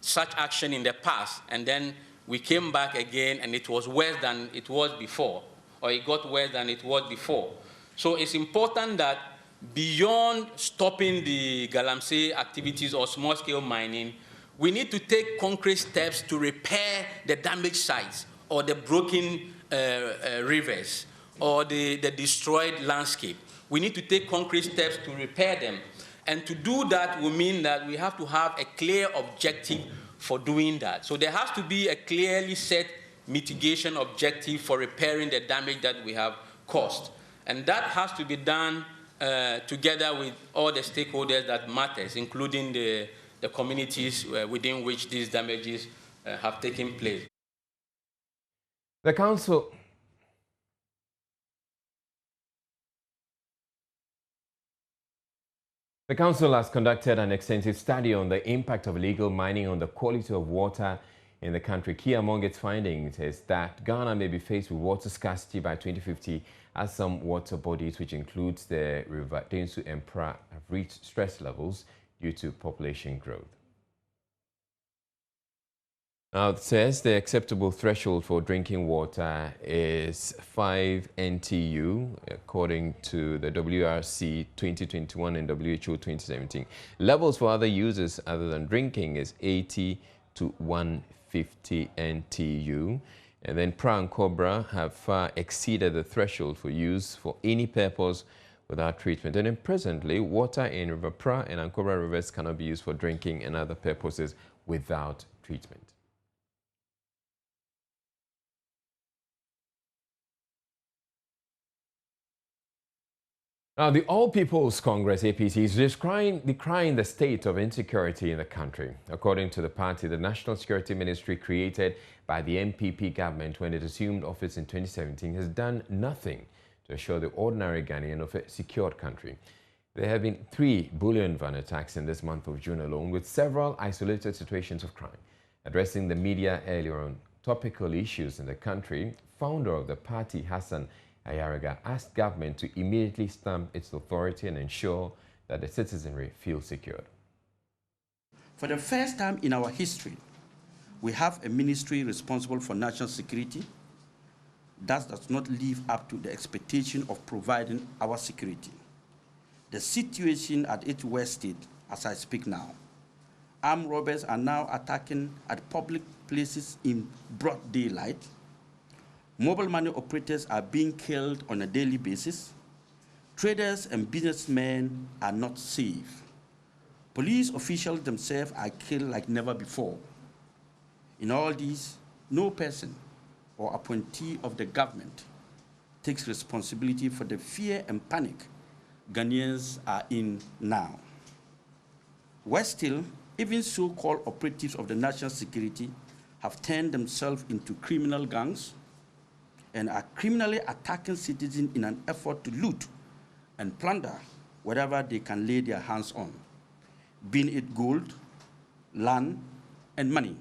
such action in the past, and then we came back again and it was worse than it was before, or it got worse than it was before. So it's important that beyond stopping the Galamsey activities or small-scale mining, we need to take concrete steps to repair the damaged sites or the broken rivers or the destroyed landscape. We need to take concrete steps to repair them. And to do that will mean that we have to have a clear objective for doing that. So there has to be a clearly set mitigation objective for repairing the damage that we have caused. And that has to be done together with all the stakeholders that matters, including the communities within which these damages have taken place. The Council has conducted an extensive study on the impact of illegal mining on the quality of water in the country. Key among its findings is that Ghana may be faced with water scarcity by 2050 as some water bodies, which includes the River Densu and Pra, have reached stress levels due to population growth. Now, it says the acceptable threshold for drinking water is 5 NTU, according to the WRC 2021 and WHO 2017. Levels for other uses other than drinking is 80 to 150 NTU. And then Pra and Cobra have far exceeded the threshold for use for any purpose without treatment. And then presently, water in River Pra and Ankobra rivers cannot be used for drinking and other purposes without treatment. Now, the All People's Congress, APC, is decrying the state of insecurity in the country. According to the party, the National Security Ministry created by the NPP government when it assumed office in 2017 has done nothing to assure the ordinary Ghanaian of a secured country. There have been 3 bullion van attacks in this month of June alone, with several isolated situations of crime. Addressing the media earlier on topical issues in the country, founder of the party, Hassan Ayariga, asked government to immediately stamp its authority and ensure that the citizenry feel secured. For the first time in our history, we have a ministry responsible for national security that does not live up to the expectation of providing our security. The situation at its worst state, as I speak now, armed robbers are now attacking at public places in broad daylight. Mobile money operators are being killed on a daily basis. Traders and businessmen are not safe. Police officials themselves are killed like never before. In all these, no person or appointee of the government takes responsibility for the fear and panic Ghanaians are in now. Worse still, even so-called operatives of the national security have turned themselves into criminal gangs and are criminally attacking citizens in an effort to loot and plunder whatever they can lay their hands on, being it gold, land, and money.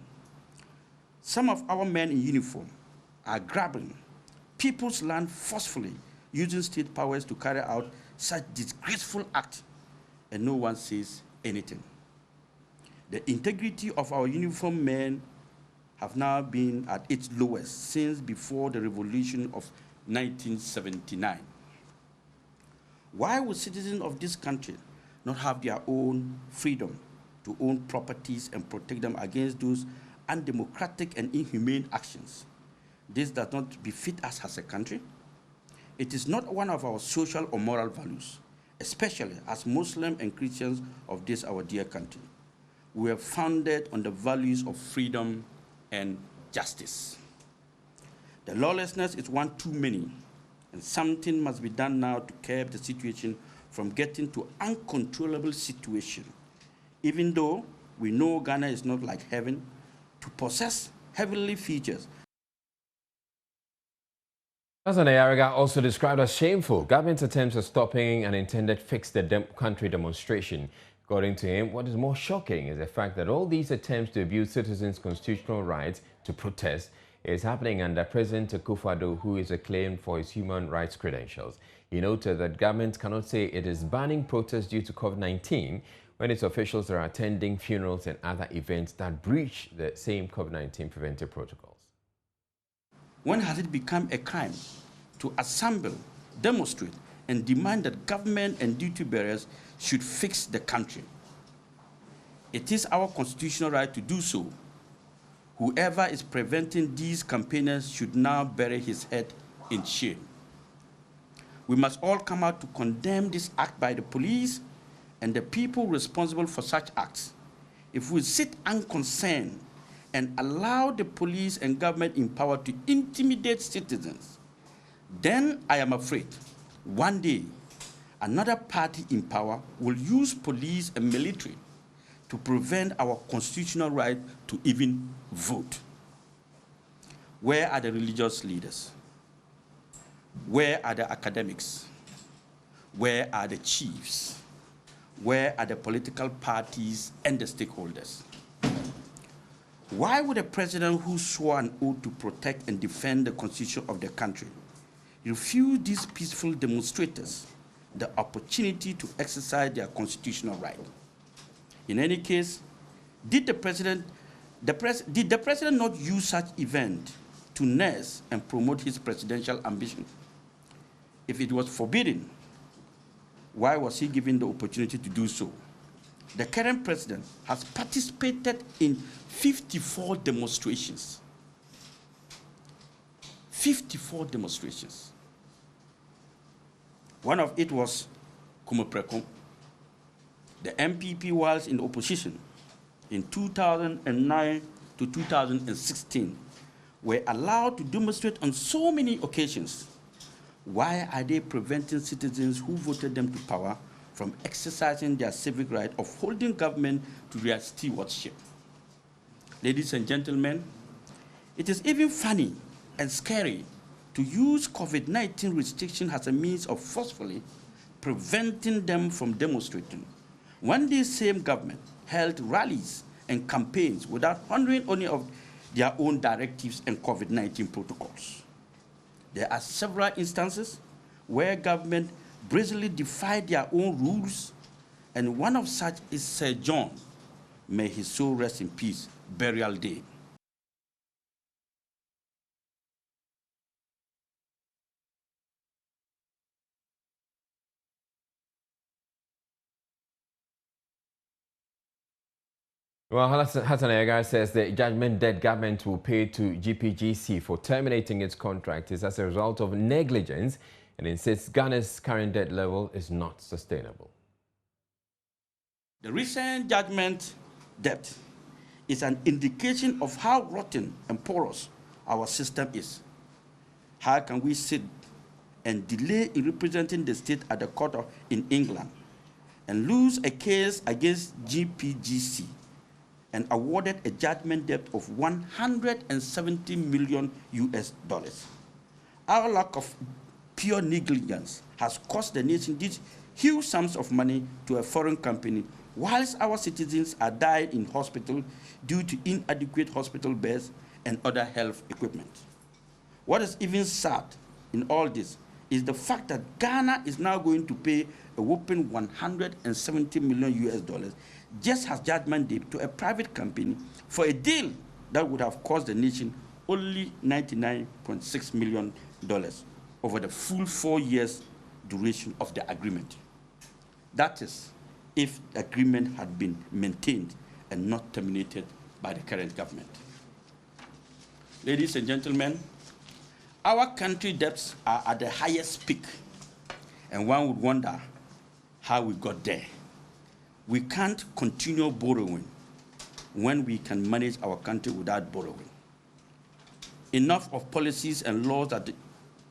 Some of our men in uniform are grabbing people's land forcefully, using state powers to carry out such disgraceful acts, and no one says anything. The integrity of our uniformed men have now been at its lowest since before the revolution of 1979. Why would citizens of this country not have their own freedom to own properties and protect them against those undemocratic and inhumane actions? This does not befit us as a country. It is not one of our social or moral values, especially as Muslims and Christians of this our dear country. We are founded on the values of freedom and justice. The lawlessness is one too many, and something must be done now to curb the situation from getting to uncontrollable situation. Even though we know Ghana is not like heaven, to possess heavenly features. Hassan Ayariga also described as shameful government's attempts at stopping an intended Fix the Country demonstration. According to him, what is more shocking is the fact that all these attempts to abuse citizens' constitutional rights to protest is happening under President Akufo-Addo, who is acclaimed for his human rights credentials. He noted that government cannot say it is banning protests due to COVID-19 when its officials are attending funerals and other events that breach the same COVID-19 preventive protocols. When has it become a crime to assemble, demonstrate, and demand that government and duty bearers should fix the country? It is our constitutional right to do so. Whoever is preventing these campaigners should now bury his head in shame. We must all come out to condemn this act by the police and the people responsible for such acts. If we sit unconcerned and allow the police and government in power to intimidate citizens, then I am afraid one day another party in power will use police and military to prevent our constitutional right to even vote. Where are the religious leaders? Where are the academics? Where are the chiefs? Where are the political parties and the stakeholders? Why would a president who swore an oath to protect and defend the constitution of the country refuse these peaceful demonstrators the opportunity to exercise their constitutional right? In any case, did the president Did the president not use such event to nurse and promote his presidential ambition? If it was forbidden, why was he given the opportunity to do so? The current president has participated in 54 demonstrations. 54 demonstrations. One of it was Kumopreko. The MPP was in opposition in 2009 to 2016 were allowed to demonstrate on so many occasions. Why are they preventing citizens who voted them to power from exercising their civic right of holding government to their stewardship? Ladies and gentlemen, it is even funny and scary to use COVID-19 restriction as a means of forcefully preventing them from demonstrating, when this same government held rallies and campaigns without honoring any of their own directives and COVID-19 protocols. There are several instances where government brazenly defied their own rules, and one of such is Sir John, may his soul rest in peace, burial day. Well, Hassan Ayagar says the judgment that government will pay to GPGC for terminating its contract is as a result of negligence, and insists Ghana's current debt level is not sustainable. The recent judgment debt is an indication of how rotten and porous our system is. How can we sit and delay in representing the state at the court in England and lose a case against GPGC and awarded a judgment debt of $170 million US? Our lack of pure negligence has cost the nation these huge sums of money to a foreign company, whilst our citizens are dying in hospital due to inadequate hospital beds and other health equipment. What is even sad in all this is the fact that Ghana is now going to pay a whopping $170 million US just as judgment debt to a private company for a deal that would have cost the nation only $99.6 million over the full 4 years duration of the agreement. That is, if the agreement had been maintained and not terminated by the current government. Ladies and gentlemen, our country debts are at the highest peak, and one would wonder how we got there. We can't continue borrowing when we can manage our country without borrowing. Enough of policies and laws that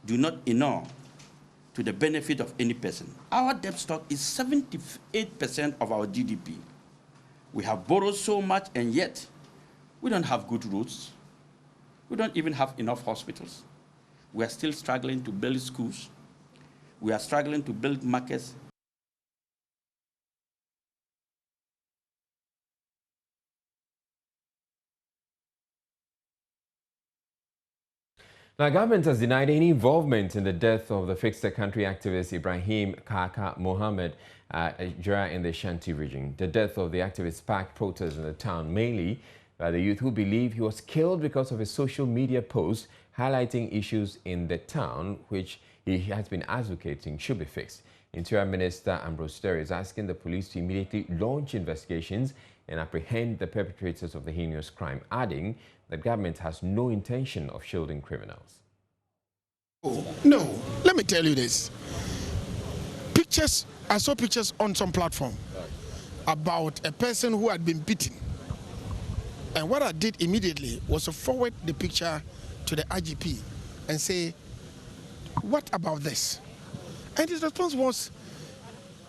do not inure to the benefit of any person. Our debt stock is 78% of our GDP. We have borrowed so much, and yet we don't have good roads. We don't even have enough hospitals. We are still struggling to build schools. We are struggling to build markets. Now, government has denied any involvement in the death of the Fix the Country activist Ibrahim Kaka Mohammed Jura in the Shanti region. The death of the activist sparked protests in the town, mainly by the youth who believe he was killed because of a social media post highlighting issues in the town, which he has been advocating should be fixed. Interior Minister Ambrose Sterry is asking the police to immediately launch investigations and apprehend the perpetrators of the heinous crime, adding that government has no intention of shielding criminals. No, let me tell you this. I saw pictures on some platform about a person who had been beaten. And what I did immediately was to forward the picture to the IGP and say, what about this? And his response was,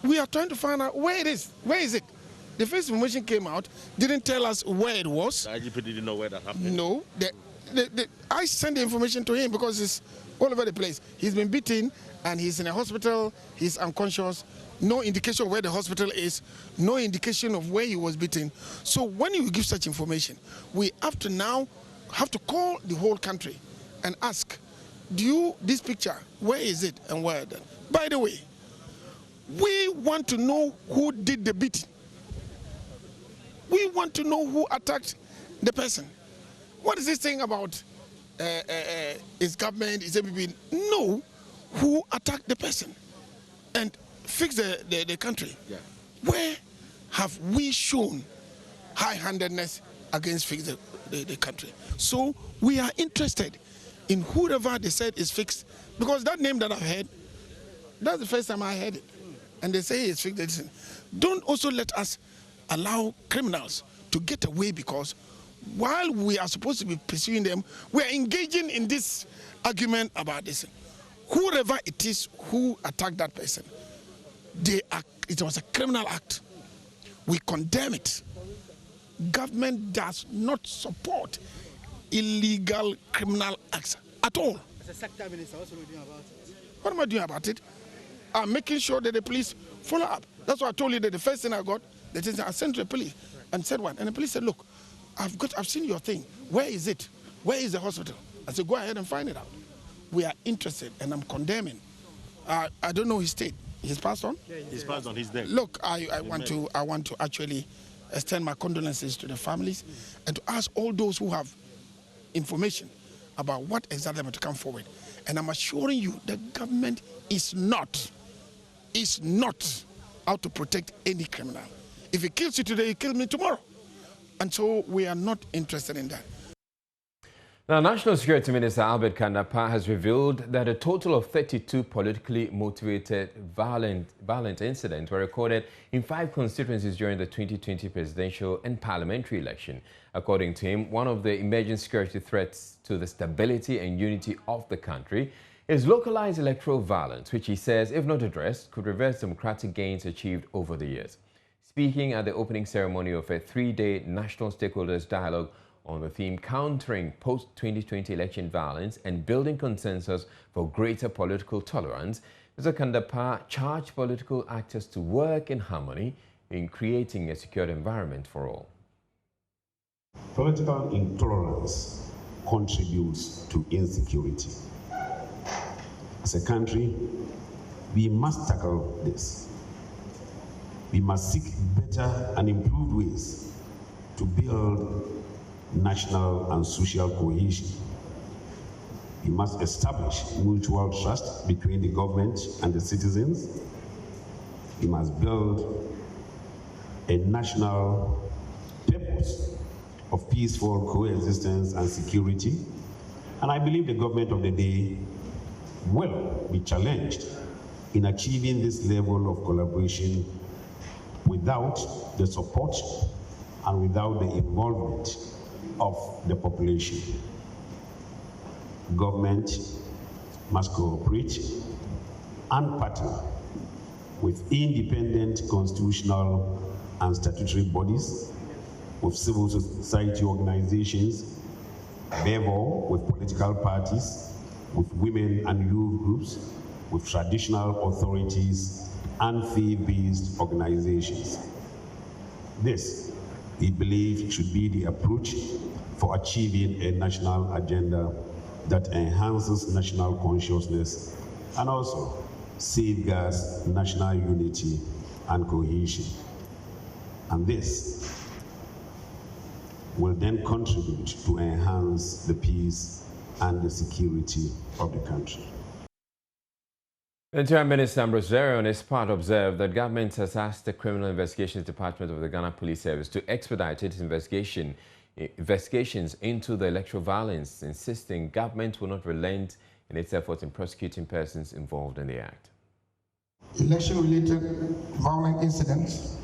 we are trying to find out where it is. Where is it? The first information came out, didn't tell us where it was. The IGP didn't know where that happened? No. I sent the information to him because it's all over the place. He's been beaten and he's in a hospital, he's unconscious, no indication of where the hospital is, no indication of where he was beaten. So when you give such information, we have to call the whole country and ask, this picture, where is it and where? By the way, we want to know who did the beating. We want to know who attacked the person. What is this thing about his government, his ABB? Know who attacked the person and fix the country. Yeah. Where have we shown high-handedness against fix the country? So we are interested in whoever they said is fixed, because that name that I've heard, that's the first time I heard it. And they say it's fixed. Don't also let us allow criminals to get away, because while we are supposed to be pursuing them, we are engaging in this argument about this. Whoever it is who attacked that person, it was a criminal act. We condemn it. Government does not support illegal criminal acts at all. As a sector minister, what are you doing about it? What am I doing about it? I'm making sure that the police follow up. That's why I told you that the first thing I got, I sent to the police and said one. And the police said, look, I've seen your thing. Where is it? Where is the hospital? I said, go ahead and find it out. We are interested, and I'm condemning. I don't know his state. He's passed on? Yeah, he's passed on. He's dead. Look, I want to actually extend my condolences to the families and to ask all those who have information about what exactly I'm to come forward. And I'm assuring you the government is not out to protect any criminal. If he kills you today, he kills me tomorrow. And so we are not interested in that. Now, National Security Minister Albert Kandapah has revealed that a total of 32 politically motivated violent incidents were recorded in 5 constituencies during the 2020 presidential and parliamentary election. According to him, one of the emerging security threats to the stability and unity of the country is localized electoral violence, which he says, if not addressed, could reverse democratic gains achieved over the years. Speaking at the opening ceremony of a 3-day national stakeholders dialogue on the theme Countering Post-2020 Election Violence and Building Consensus for Greater Political Tolerance, Mr. Kandapah charged political actors to work in harmony in creating a secure environment for all. Political intolerance contributes to insecurity. As a country, we must tackle this. We must seek better and improved ways to build national and social cohesion. We must establish mutual trust between the government and the citizens. We must build a national purpose of peaceful coexistence and security. And I believe the government of the day will be challenged in achieving this level of collaboration without the support and without the involvement of the population. Government must cooperate and partner with independent constitutional and statutory bodies, with civil society organizations, above all with political parties, with women and youth groups, with traditional authorities and faith-based organizations. This, we believe, should be the approach for achieving a national agenda that enhances national consciousness and also safeguards national unity and cohesion. And this will then contribute to enhance the peace and the security of the country. The Interior Minister Ambrose Zere on his part observed that government has asked the Criminal Investigations Department of the Ghana Police Service to expedite its investigations into the electoral violence, insisting government will not relent in its efforts in prosecuting persons involved in the act. Election-related violent incidents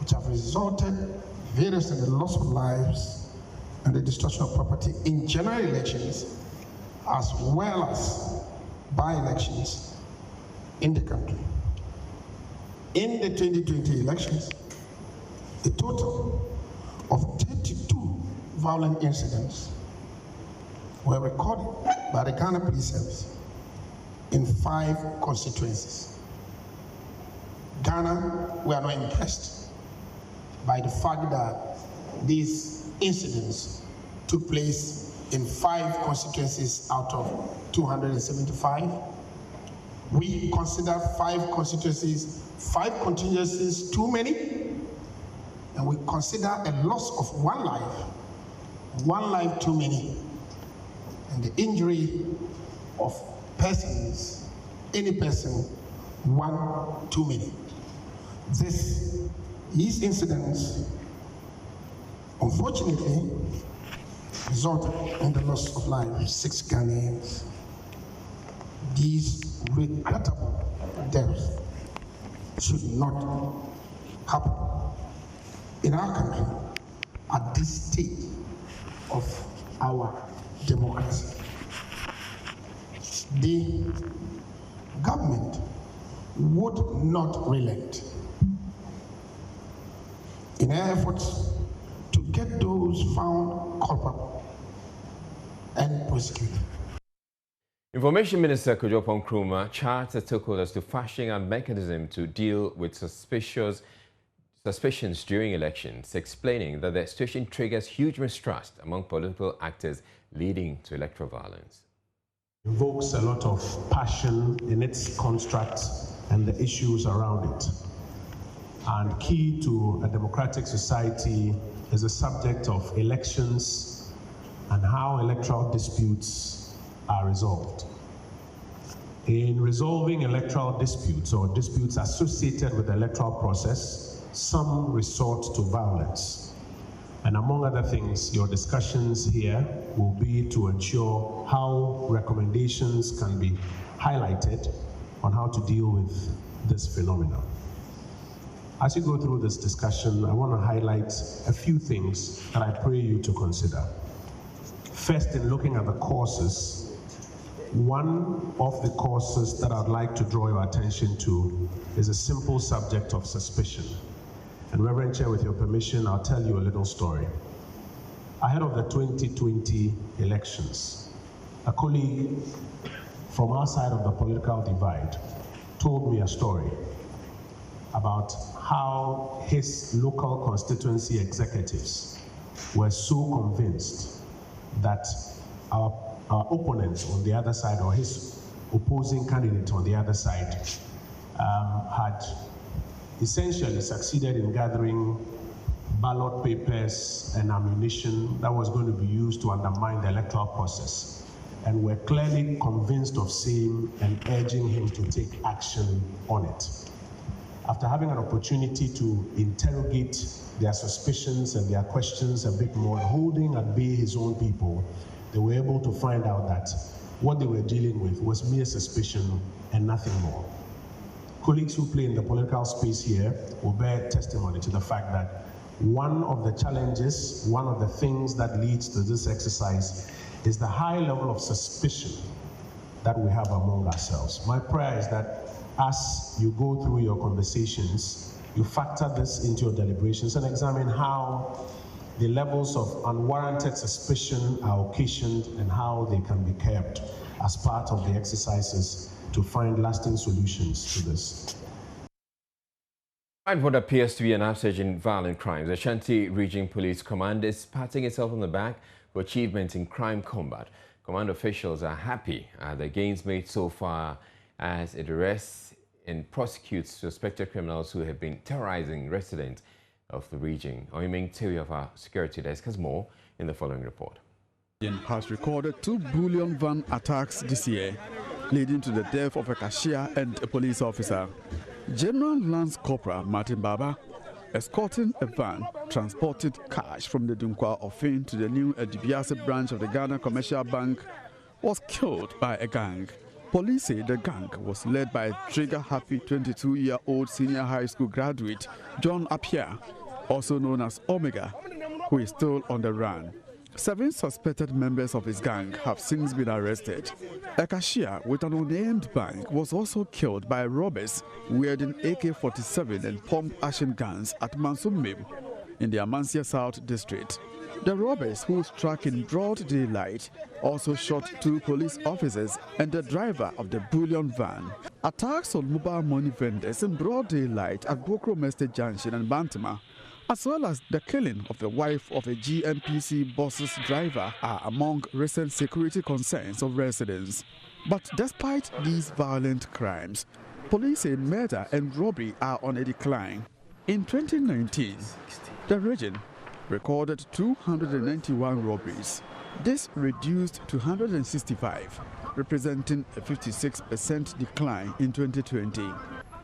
which have resulted various in the loss of lives and the destruction of property in general elections as well as by-elections in the country. In the 2020 elections, a total of 32 violent incidents were recorded by the Ghana Police Service in 5 constituencies. Ghana, we are not impressed by the fact that these incidents took place in 5 constituencies out of 275. We consider 5 constituencies, 5 contingencies too many, and we consider a loss of 1 life one life too many, and the injury of persons, any person, one too many. These incidents, unfortunately, resulted in the loss of life, 6 Ghanaians. These regrettable deaths should not happen in our country at this stage of our democracy. The government would not relent in their efforts to get those found culpable and prosecuted. Information Minister Kojo Nkrumah charged the stakeholders to fashion a mechanism to deal with suspicions during elections, explaining that the situation triggers huge mistrust among political actors, leading to electoral violence. Invokes a lot of passion in its construct and the issues around it. And key to a democratic society is the subject of elections and how electoral disputes are resolved. In resolving electoral disputes or disputes associated with the electoral process, some resort to violence. And among other things, your discussions here will be to ensure how recommendations can be highlighted on how to deal with this phenomenon. As you go through this discussion, I want to highlight a few things that I pray you to consider. First, in looking at the causes, one of the causes that I'd like to draw your attention to is a simple subject of suspicion. And Reverend Chair, with your permission, I'll tell you a little story. Ahead of the 2020 elections, a colleague from our side of the political divide told me a story about how his local constituency executives were so convinced that our opponent on the other side, or his opposing candidate on the other side, had essentially succeeded in gathering ballot papers and ammunition that was going to be used to undermine the electoral process, and were clearly convinced of same and urging him to take action on it. After having an opportunity to interrogate their suspicions and their questions a bit more, holding at bay his own people, they were able to find out that what they were dealing with was mere suspicion and nothing more. Colleagues who play in the political space here will bear testimony to the fact that one of the challenges, one of the things that leads to this exercise is the high level of suspicion that we have among ourselves. My prayer is that as you go through your conversations, you factor this into your deliberations and examine how the levels of unwarranted suspicion are occasioned and how they can be curbed as part of the exercises to find lasting solutions to this. And what appears to be an upsurge in violent crimes, the Ashanti Region Police Command is patting itself on the back for achievements in crime combat. Command officials are happy at the gains made so far as it arrests and prosecutes suspected criminals who have been terrorizing residents of the region. Oiming Tui of our security desk has more in the following report. Has recorded 2 bullion van attacks this year, leading to the death of a cashier and a police officer. General Lance Corporal Martin Baba, escorting a van, transported cash from the Dunkwa Ofin to the new Edibiase branch of the Ghana Commercial Bank, was killed by a gang. Police say the gang was led by a trigger-happy 22-year-old senior high school graduate, John Appiah, also known as Omega, who is still on the run. 7 suspected members of his gang have since been arrested. A cashier with an unnamed bank was also killed by robbers wielding AK-47 and pump-action guns at Mansumim in the Amansia South district. The robbers, who struck in broad daylight, also shot 2 police officers and the driver of the bullion van. Attacks on mobile money vendors in broad daylight at Bokrom Estate Junction and Bantama, as well as the killing of the wife of a GNPC boss's driver, are among recent security concerns of residents. But despite these violent crimes, police say murder and robbery are on a decline. In 2019, the region recorded 291 robberies. This reduced to 165, representing a 56% decline in 2020.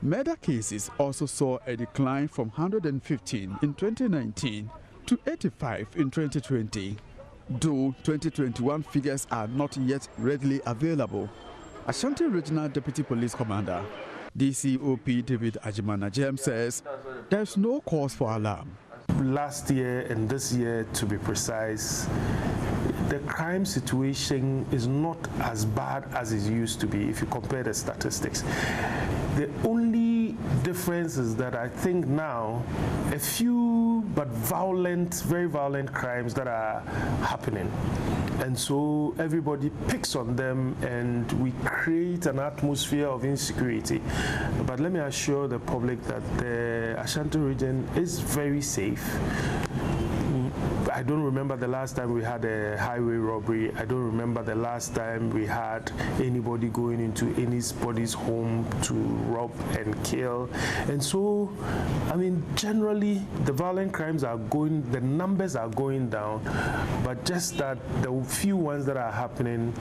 Murder cases also saw a decline from 115 in 2019 to 85 in 2020. Though 2021 figures are not yet readily available, Ashanti Regional Deputy Police Commander DCOP David Ajimanajem says there's no cause for alarm. Last year and this year, to be precise, the crime situation is not as bad as it used to be if you compare the statistics. The only difference is that I think now a few but violent, very violent crimes that are happening. And so everybody picks on them and we create an atmosphere of insecurity. But let me assure the public that the Ashanti region is very safe. I don't remember the last time we had a highway robbery. I don't remember the last time we had anybody going into anybody's home to rob and kill. And so, I mean, generally, the violent crimes are going, the numbers are going down, but just that the few ones that are happening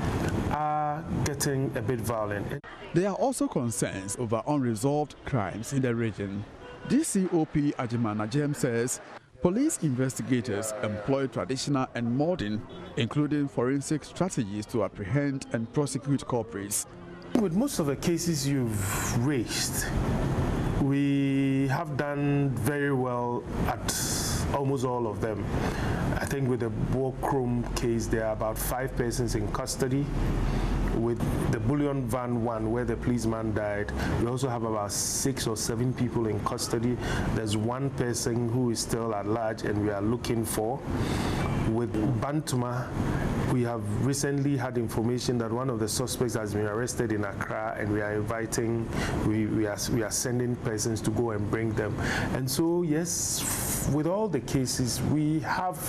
are getting a bit violent. There are also concerns over unresolved crimes in the region. DCOP Ajimanajem says police investigators employ traditional and modern, including forensic strategies to apprehend and prosecute culprits. With most of the cases you've raised, we have done very well at almost all of them. I think with the Bokrom case, there are about 5 persons in custody. With the Bullion Van one, where the policeman died, we also have about 6 or 7 people in custody. There's 1 person who is still at large and we are looking for. With Bantuma, we have recently had information that one of the suspects has been arrested in Accra, and we are inviting, we are sending persons to go and bring them. And so, yes, with all the cases, we have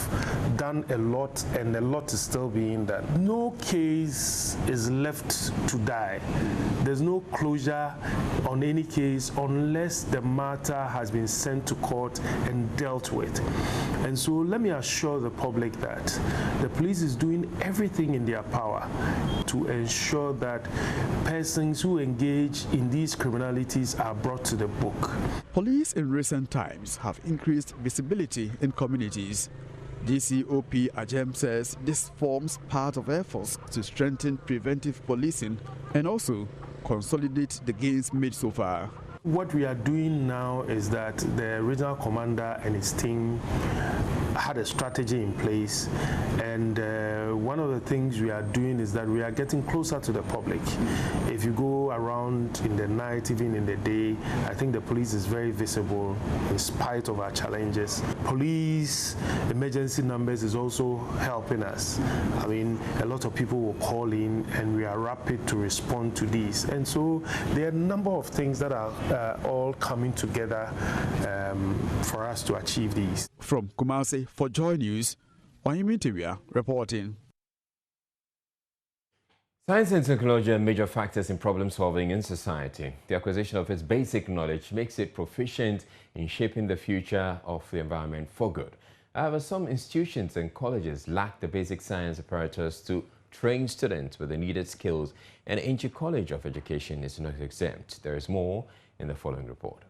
done a lot, and a lot is still being done. No case is left to die. There's no closure on any case unless the matter has been sent to court and dealt with. And so let me assure the public that the police is doing everything in their power to ensure that persons who engage in these criminalities are brought to the book. Police in recent times have increased visibility in communities. DCOP Ajem says this forms part of efforts to strengthen preventive policing and also consolidate the gains made so far. What we are doing now is that the regional commander and his team had a strategy in place, and one of the things we are doing is that we are getting closer to the public. If you go around in the night, even in the day, I think the police is very visible in spite of our challenges. Police emergency numbers is also helping us. I mean, a lot of people will call in and we are rapid to respond to these. And so there are a number of things that are all coming together for us to achieve these. From Kumasi for Joy News, Oyemi Tewia reporting. Science and technology are major factors in problem solving in society. The acquisition of its basic knowledge makes it proficient in shaping the future of the environment for good. However, some institutions and colleges lack the basic science apparatus to train students with the needed skills, and Ainchi College of Education is not exempt. There is more in the following report.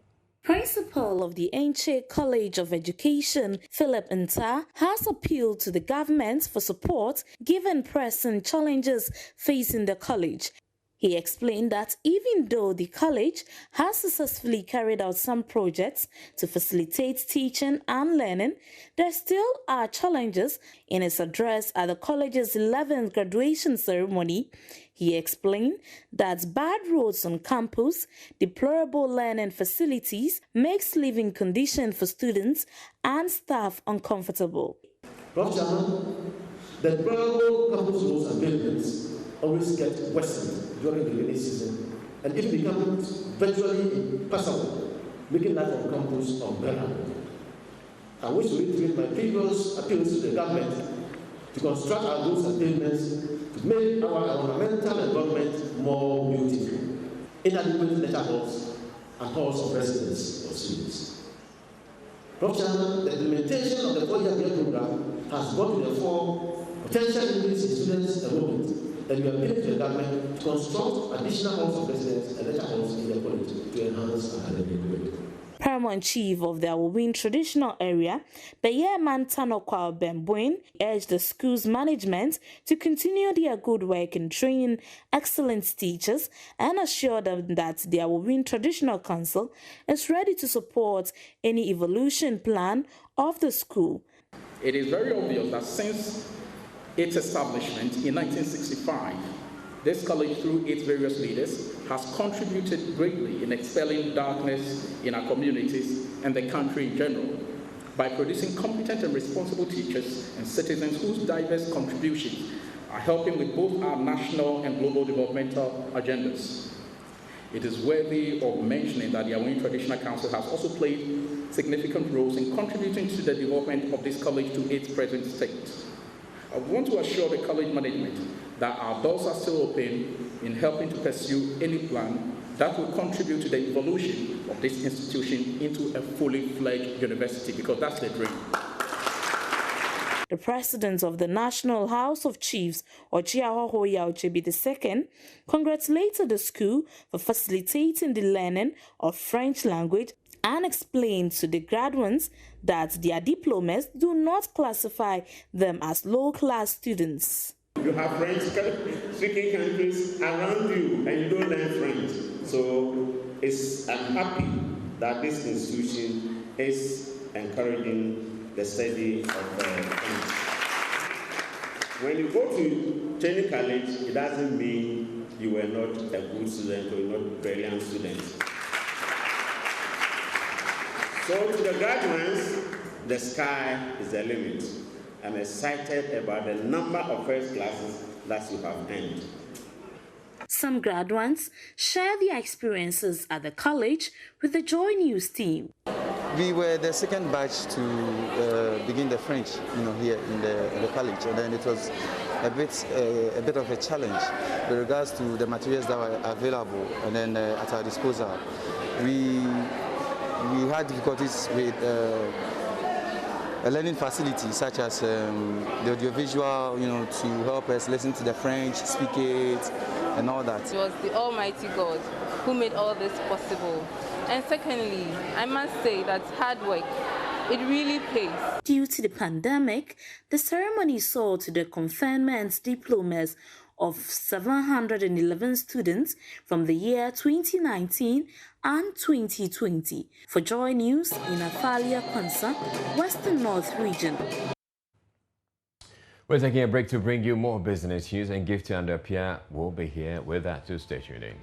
Principal of the Ainchi College of Education, Philip Nta, has appealed to the government for support given pressing challenges facing the college. He explained that even though the college has successfully carried out some projects to facilitate teaching and learning, there still are challenges. In his address at the college's 11th graduation ceremony, he explained that bad roads on campus, deplorable learning facilities makes living conditions for students and staff uncomfortable. The deplorable campus roads and pavements always get worsened during the rainy season, and it becomes virtually impossible, making life on campus unbearable. I wish to reiterate my previous appeals to the government to construct our roads and pavements to make our ornamental environment more beautiful. Inadequate letter halls and halls of residence of students. Professional, the implementation of the 4-year program has brought to the fore potential increase in students' enrollment, and we are appealing to the government to construct additional homes of residence and lecture halls in the college to enhance academic grade. Paramount Chief of the Awowin Traditional Area, Beyeman Tanokwa Bembuin, urged the school's management to continue their good work in training excellent teachers and assure them that the Awowin Traditional Council is ready to support any evolution plan of the school. It is very obvious that since its establishment in 1965, this college, through its various leaders, has contributed greatly in expelling darkness in our communities and the country in general by producing competent and responsible teachers and citizens whose diverse contributions are helping with both our national and global developmental agendas. It is worthy of mentioning that the Awowin Traditional Council has also played significant roles in contributing to the development of this college to its present state. I want to assure the college management that our doors are still open in helping to pursue any plan that will contribute to the evolution of this institution into a fully fledged university, because that's the dream. The president of the National House of Chiefs, Ochiahoho Yauchebi II, congratulated the school for facilitating the learning of French language and explained to the graduates that their diplomas do not classify them as low-class students. You have French-speaking countries around you and you don't learn French. So I'm happy that this institution is encouraging the study of French. When you go to training college, it doesn't mean you were not a good student or not a brilliant student. So to the graduates, the sky is the limit. I'm excited about the number of first classes that you have earned. Some graduates share their experiences at the college with the Joy News team. We were the second batch to begin the French, here in the college, and then it was a bit of a challenge with regards to the materials that were available, and then at our disposal. We had difficulties with a learning facility such as the audiovisual, to help us listen to the French, speak it, and all that. It was the Almighty God who made all this possible. And secondly, I must say that hard work, it really pays. Due to the pandemic, the ceremony saw to the conferment diplomas of 711 students from the year 2019 and 2020. For Joy News in Athalia, Kwanza, Western North Region. We're taking a break to bring you more business news, and Gifty and Apia will be here with that to stay tuned in.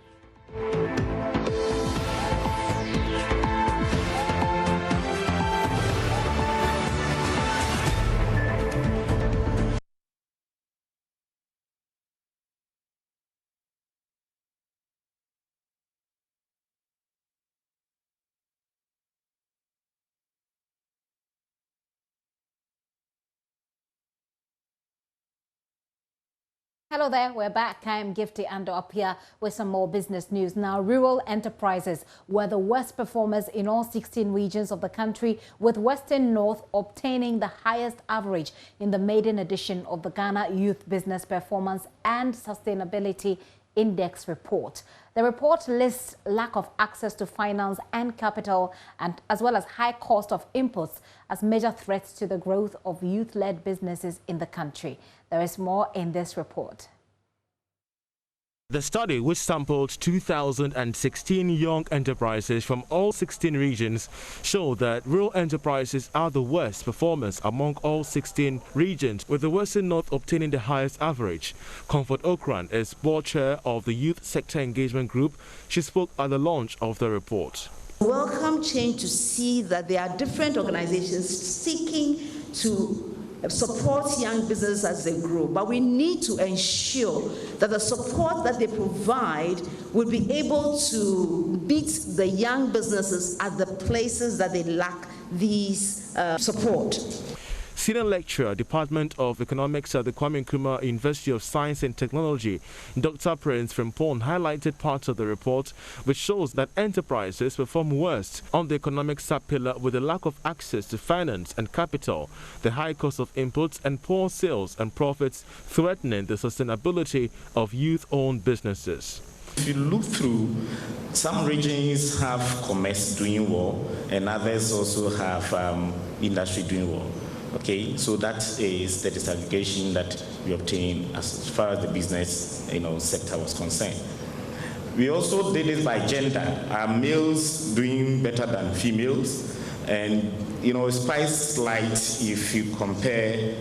Hello there, we're back. I'm Gifty Ando up here with some more business news. Now, rural enterprises were the worst performers in all 16 regions of the country, with Western North obtaining the highest average in the maiden edition of the Ghana Youth Business Performance and Sustainability Index report. The report lists lack of access to finance and capital, and as well as high cost of inputs as major threats to the growth of youth-led businesses in the country. There is more in this report. The study, which sampled 2,016 young enterprises from all 16 regions, showed that rural enterprises are the worst performers among all 16 regions, with the Western North obtaining the highest average. Comfort Okran is board chair of the Youth Sector Engagement Group. She spoke at the launch of the report. Welcome change to see that there are different organizations seeking to support young businesses as they grow, but we need to ensure that the support that they provide will be able to meet the young businesses at the places that they lack these support. Senior lecturer, Department of Economics at the Kwame Nkrumah University of Science and Technology, Dr. Prince Frimpong, highlighted parts of the report which shows that enterprises perform worst on the economic sub-pillar with the lack of access to finance and capital, the high cost of inputs and poor sales and profits threatening the sustainability of youth-owned businesses. If you look through, some regions have commerce doing well and others also have industry doing well. Okay, so that is the disaggregation that we obtained as far as the business sector was concerned. We also did it by gender. Are males doing better than females? And it's quite slight if you compare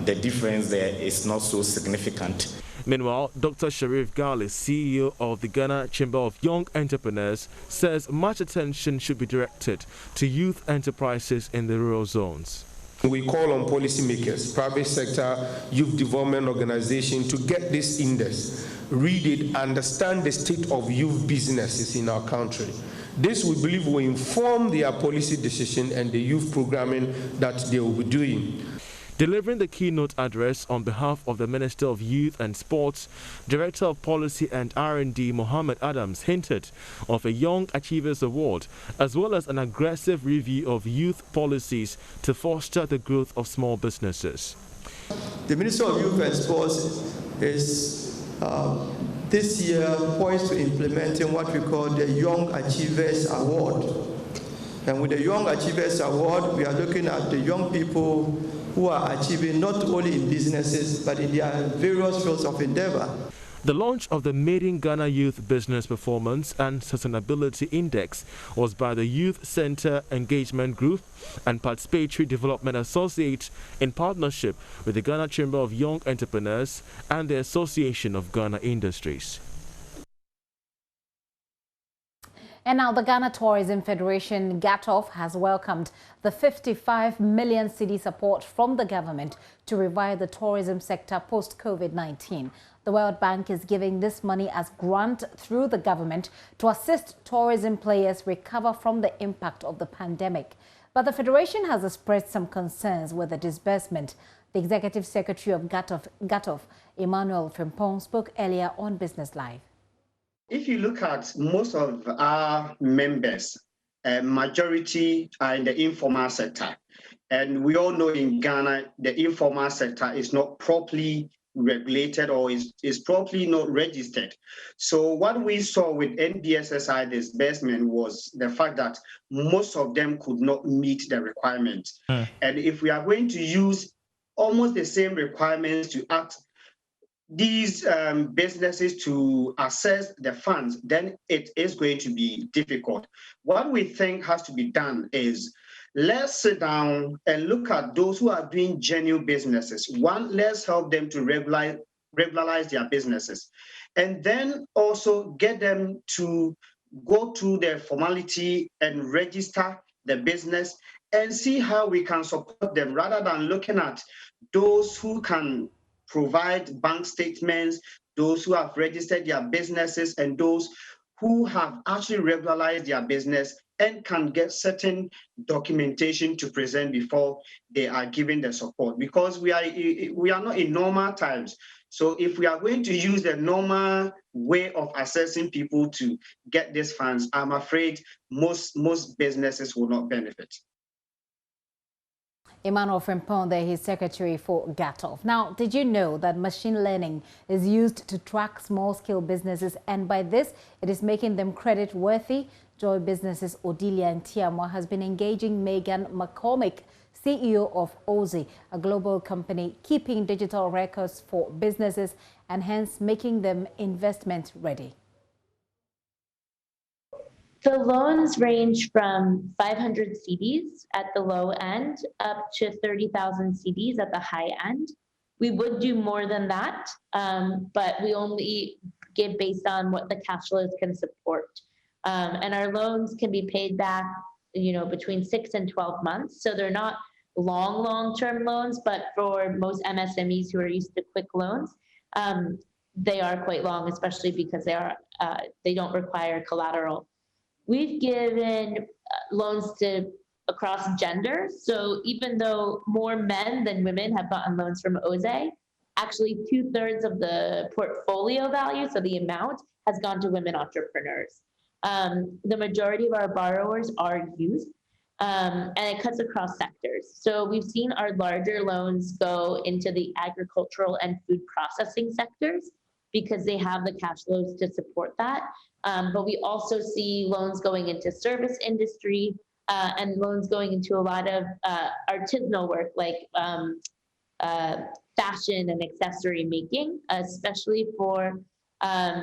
the difference there is not so significant. Meanwhile, Dr. Sharif Gali, CEO of the Ghana Chamber of Young Entrepreneurs, says much attention should be directed to youth enterprises in the rural zones. We call on policymakers, private sector, youth development organizations to get this index, read it, understand the state of youth businesses in our country. This, we believe, will inform their policy decision and the youth programming that they will be doing. Delivering the keynote address on behalf of the Minister of Youth and Sports, Director of Policy and R&D Mohammed Adams hinted of a Young Achievers Award, as well as an aggressive review of youth policies to foster the growth of small businesses. The Minister of Youth and Sports is this year poised to implementing what we call the Young Achievers Award. And with the Young Achievers Award, we are looking at the young people who are achieving not only in businesses, but in their various fields of endeavor. The launch of the Made in Ghana Youth Business Performance and Sustainability Index was by the Youth Center Engagement Group and Participatory Development Associate in partnership with the Ghana Chamber of Young Entrepreneurs and the Association of Ghana Industries. And now the Ghana Tourism Federation, GATOF, has welcomed the 55 million cedi support from the government to revive the tourism sector post-COVID-19. The World Bank is giving this money as grant through the government to assist tourism players recover from the impact of the pandemic. But the Federation has expressed some concerns with the disbursement. The Executive Secretary of GATOF, Emmanuel Frimpong, spoke earlier on Business Live. If you look at most of our members, majority are in the informal sector. And we all know in Ghana, the informal sector is not properly regulated or is properly not registered. So what we saw with NBSSI disbursement was the fact that most of them could not meet the requirements. And if we are going to use almost the same requirements to ask these businesses to access the funds, then it is going to be difficult. What we think has to be done is let's sit down and look at those who are doing genuine businesses. One, let's help them to regularize their businesses. And then also get them to go through the formality and register the business and see how we can support them rather than looking at those who can provide bank statements, those who have registered their businesses, and those who have actually regularized their business and can get certain documentation to present before they are given the support. Because we are not in normal times. So if we are going to use the normal way of assessing people to get these funds, I'm afraid most businesses will not benefit. Emmanuel Frimpong, there, he's secretary for GATOF. Now, did you know that machine learning is used to track small-scale businesses, and by this, it is making them credit-worthy? Joy Businesses Odilia Ntiamwa has been engaging Megan McCormick, CEO of Ozi, a global company keeping digital records for businesses and hence making them investment-ready. The loans range from 500 cedis at the low end up to 30,000 cedis at the high end. We would do more than that, but we only give based on what the cash flows can support. And our loans can be paid back, between 6 and 12 months. So they're not long-term loans, but for most MSMEs who are used to quick loans, they are quite long, especially because they don't require collateral. We've given loans to across gender. So even though more men than women have gotten loans from OZE, actually 2/3 of the portfolio value, so the amount, has gone to women entrepreneurs. The majority of our borrowers are youth, and it cuts across sectors. So we've seen our larger loans go into the agricultural and food processing sectors because they have the cash flows to support that. But we also see loans going into service industry and loans going into a lot of artisanal work like fashion and accessory making, especially for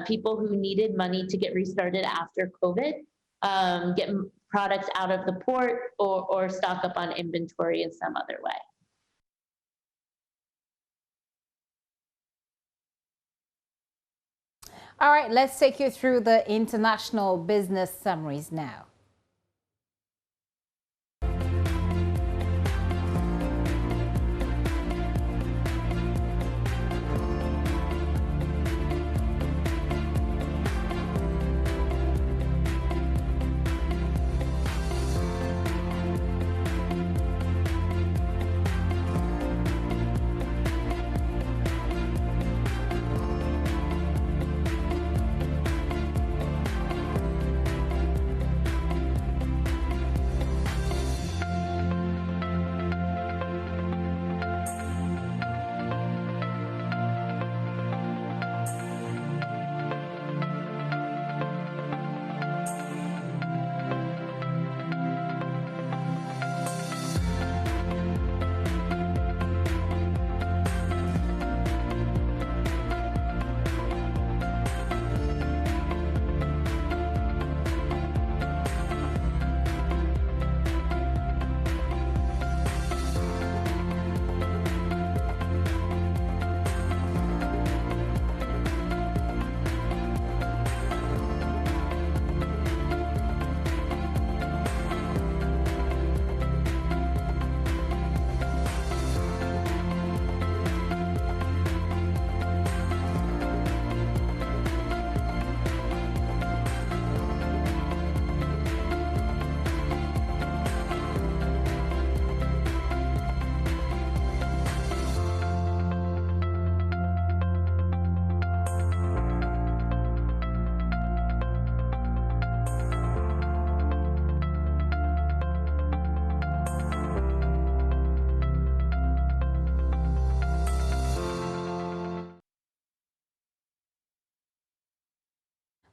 people who needed money to get restarted after COVID, get products out of the port or stock up on inventory in some other way. All right, let's take you through the international business summaries now.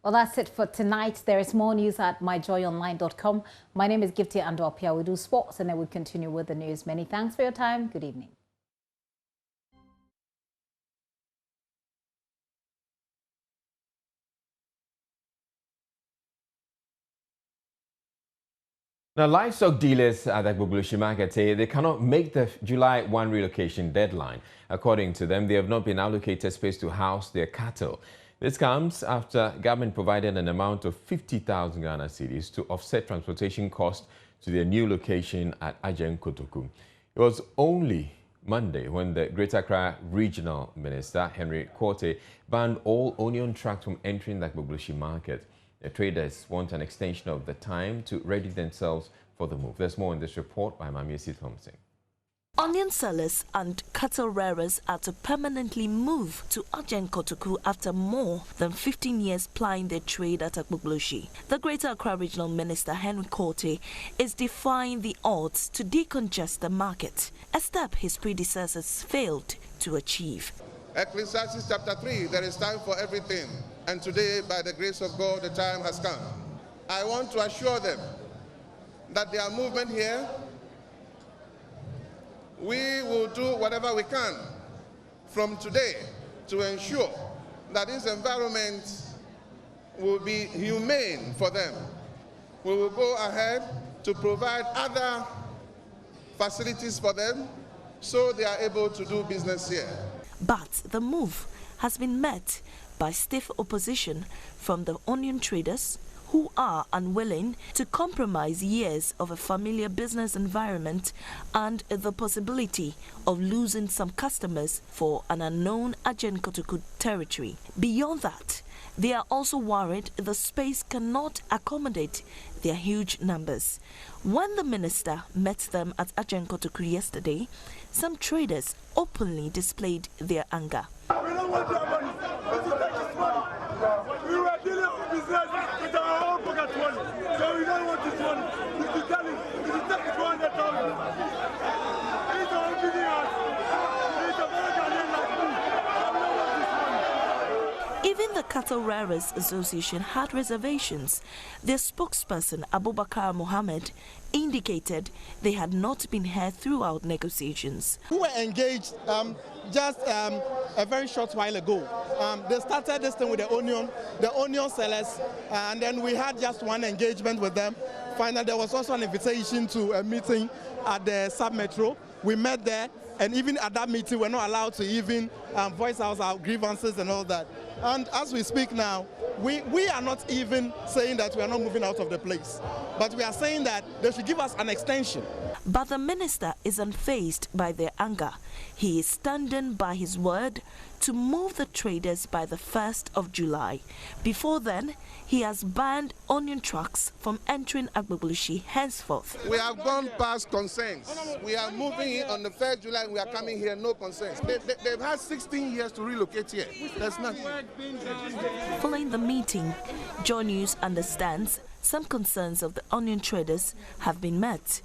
Well, that's it for tonight. There is more news at myjoyonline.com. My name is Gifty Andopia. We do sports and then we continue with the news. Many thanks for your time. Good evening. Now, livestock dealers at the Agbogloshie market say they cannot make the July 1 relocation deadline. According to them, they have not been allocated space to house their cattle. This comes after government provided an amount of 50,000 Ghana cedis to offset transportation costs to their new location at Ajen Kotoku. It was only Monday when the Greater Accra Regional Minister, Henry Quartey, banned all onion trucks from entering the Agbogloshie market. The traders want an extension of the time to ready themselves for the move. There's more in this report by Mamiesi Thompson. Onion sellers and cattle rearers are to permanently move to Ajen Kotoku after more than 15 years plying their trade at Agbogloshie. The Greater Accra Regional Minister, Henry Quartey, is defying the odds to decongest the market, a step his predecessors failed to achieve. Ecclesiastes chapter 3, there is time for everything. And today, by the grace of God, the time has come. I want to assure them that their movement here, we will do whatever we can from today to ensure that this environment will be humane for them. We will go ahead to provide other facilities for them so they are able to do business here. But the move has been met by stiff opposition from the onion traders, who are unwilling to compromise years of a familiar business environment and the possibility of losing some customers for an unknown Ajen Kotoku territory. Beyond that, They are also worried the space cannot accommodate their huge numbers. When the minister met them at Ajeng Kotoku yesterday, some traders openly displayed their anger. We don't want your money. It's to take his money. We were dealing with business with our own pocket money. So we don't want this money. If you tell him, if you take 200,000, he's all giving us. He's a very Ghanaian like me. So we don't want this money. Even the Cattle Rearers Association had reservations. Their spokesperson, Abubakar Mohammed, indicated they had not been heard throughout negotiations. We were engaged just a very short while ago. They started this thing with the onion sellers, and then we had just one engagement with them. Finally, there was also an invitation to a meeting at the Sub-Metro. We met there, and even at that meeting, we're not allowed to even voice out our grievances and all that. And as we speak now, we are not even saying that we are not moving out of the place, but we are saying that they should give us an extension. But the minister is unfazed by their anger. He is standing by his word to move the traders by the 1st of July. Before then, he has banned onion trucks from entering Agbogbloshie henceforth. We have gone past concerns. We are moving in on the 1st of July. We are coming here, no concerns. They've had 16 years to relocate here. There's nothing. Following the meeting, Joy News understands some concerns of the onion traders have been met.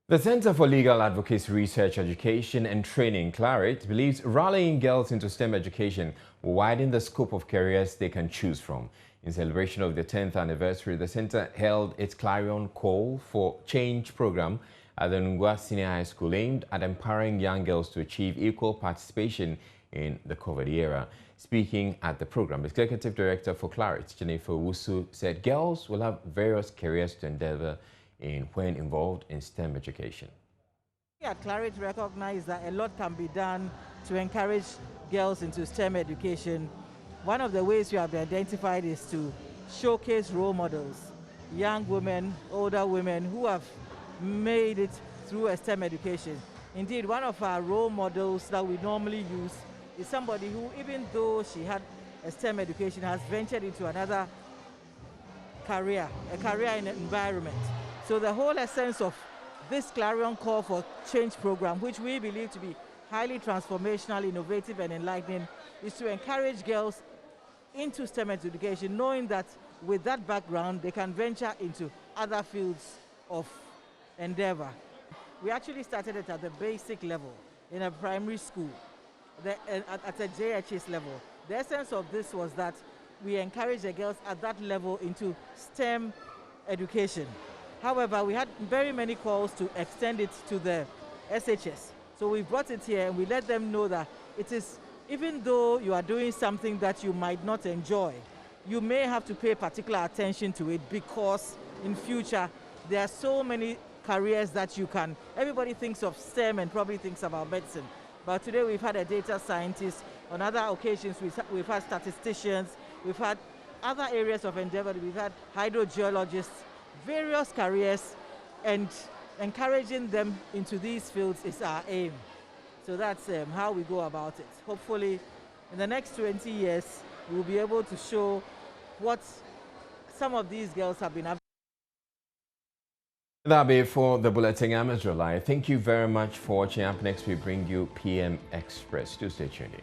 The Center for Legal Advocacy Research, Education and Training, CLARIT, believes rallying girls into STEM education will widen the scope of careers they can choose from. In celebration of the 10th anniversary, the center held its Clarion Call for Change program at the Nungua Senior High School, aimed at empowering young girls to achieve equal participation in the COVID era. Speaking at the program, Executive Director for CLARIT, Jennifer Wusu, said girls will have various careers to endeavor in when involved in STEM education. At CLARIT recognize that a lot can be done to encourage girls into STEM education. One of the ways we have identified is to showcase role models, young women, older women who have made it through a STEM education. Indeed, one of our role models that we normally use is somebody who, even though she had a STEM education, has ventured into another career, a career in the environment. So the whole essence of this Clarion Call for Change program, which we believe to be highly transformational, innovative and enlightening, is to encourage girls into STEM education, knowing that with that background, they can venture into other fields of endeavor. We actually started it at the basic level in a primary school, at a JHS level. The essence of this was that we encourage the girls at that level into STEM education. However, we had very many calls to extend it to the SHS. So we brought it here and we let them know that it is, even though you are doing something that you might not enjoy, you may have to pay particular attention to it, because in future there are so many careers that you can. Everybody thinks of STEM and probably thinks about medicine. But today we've had a data scientist. On other occasions we've had statisticians. We've had other areas of endeavor. We've had hydrogeologists, various careers, and encouraging them into these fields is our aim. So that's how we go about it. Hopefully, in the next 20 years, we'll be able to show what some of these girls have been up. That'll be for the Bulletin. I'm Ezra Lai. Thank you very much for watching. Up next, we bring you PM Express. Do stay tuned in.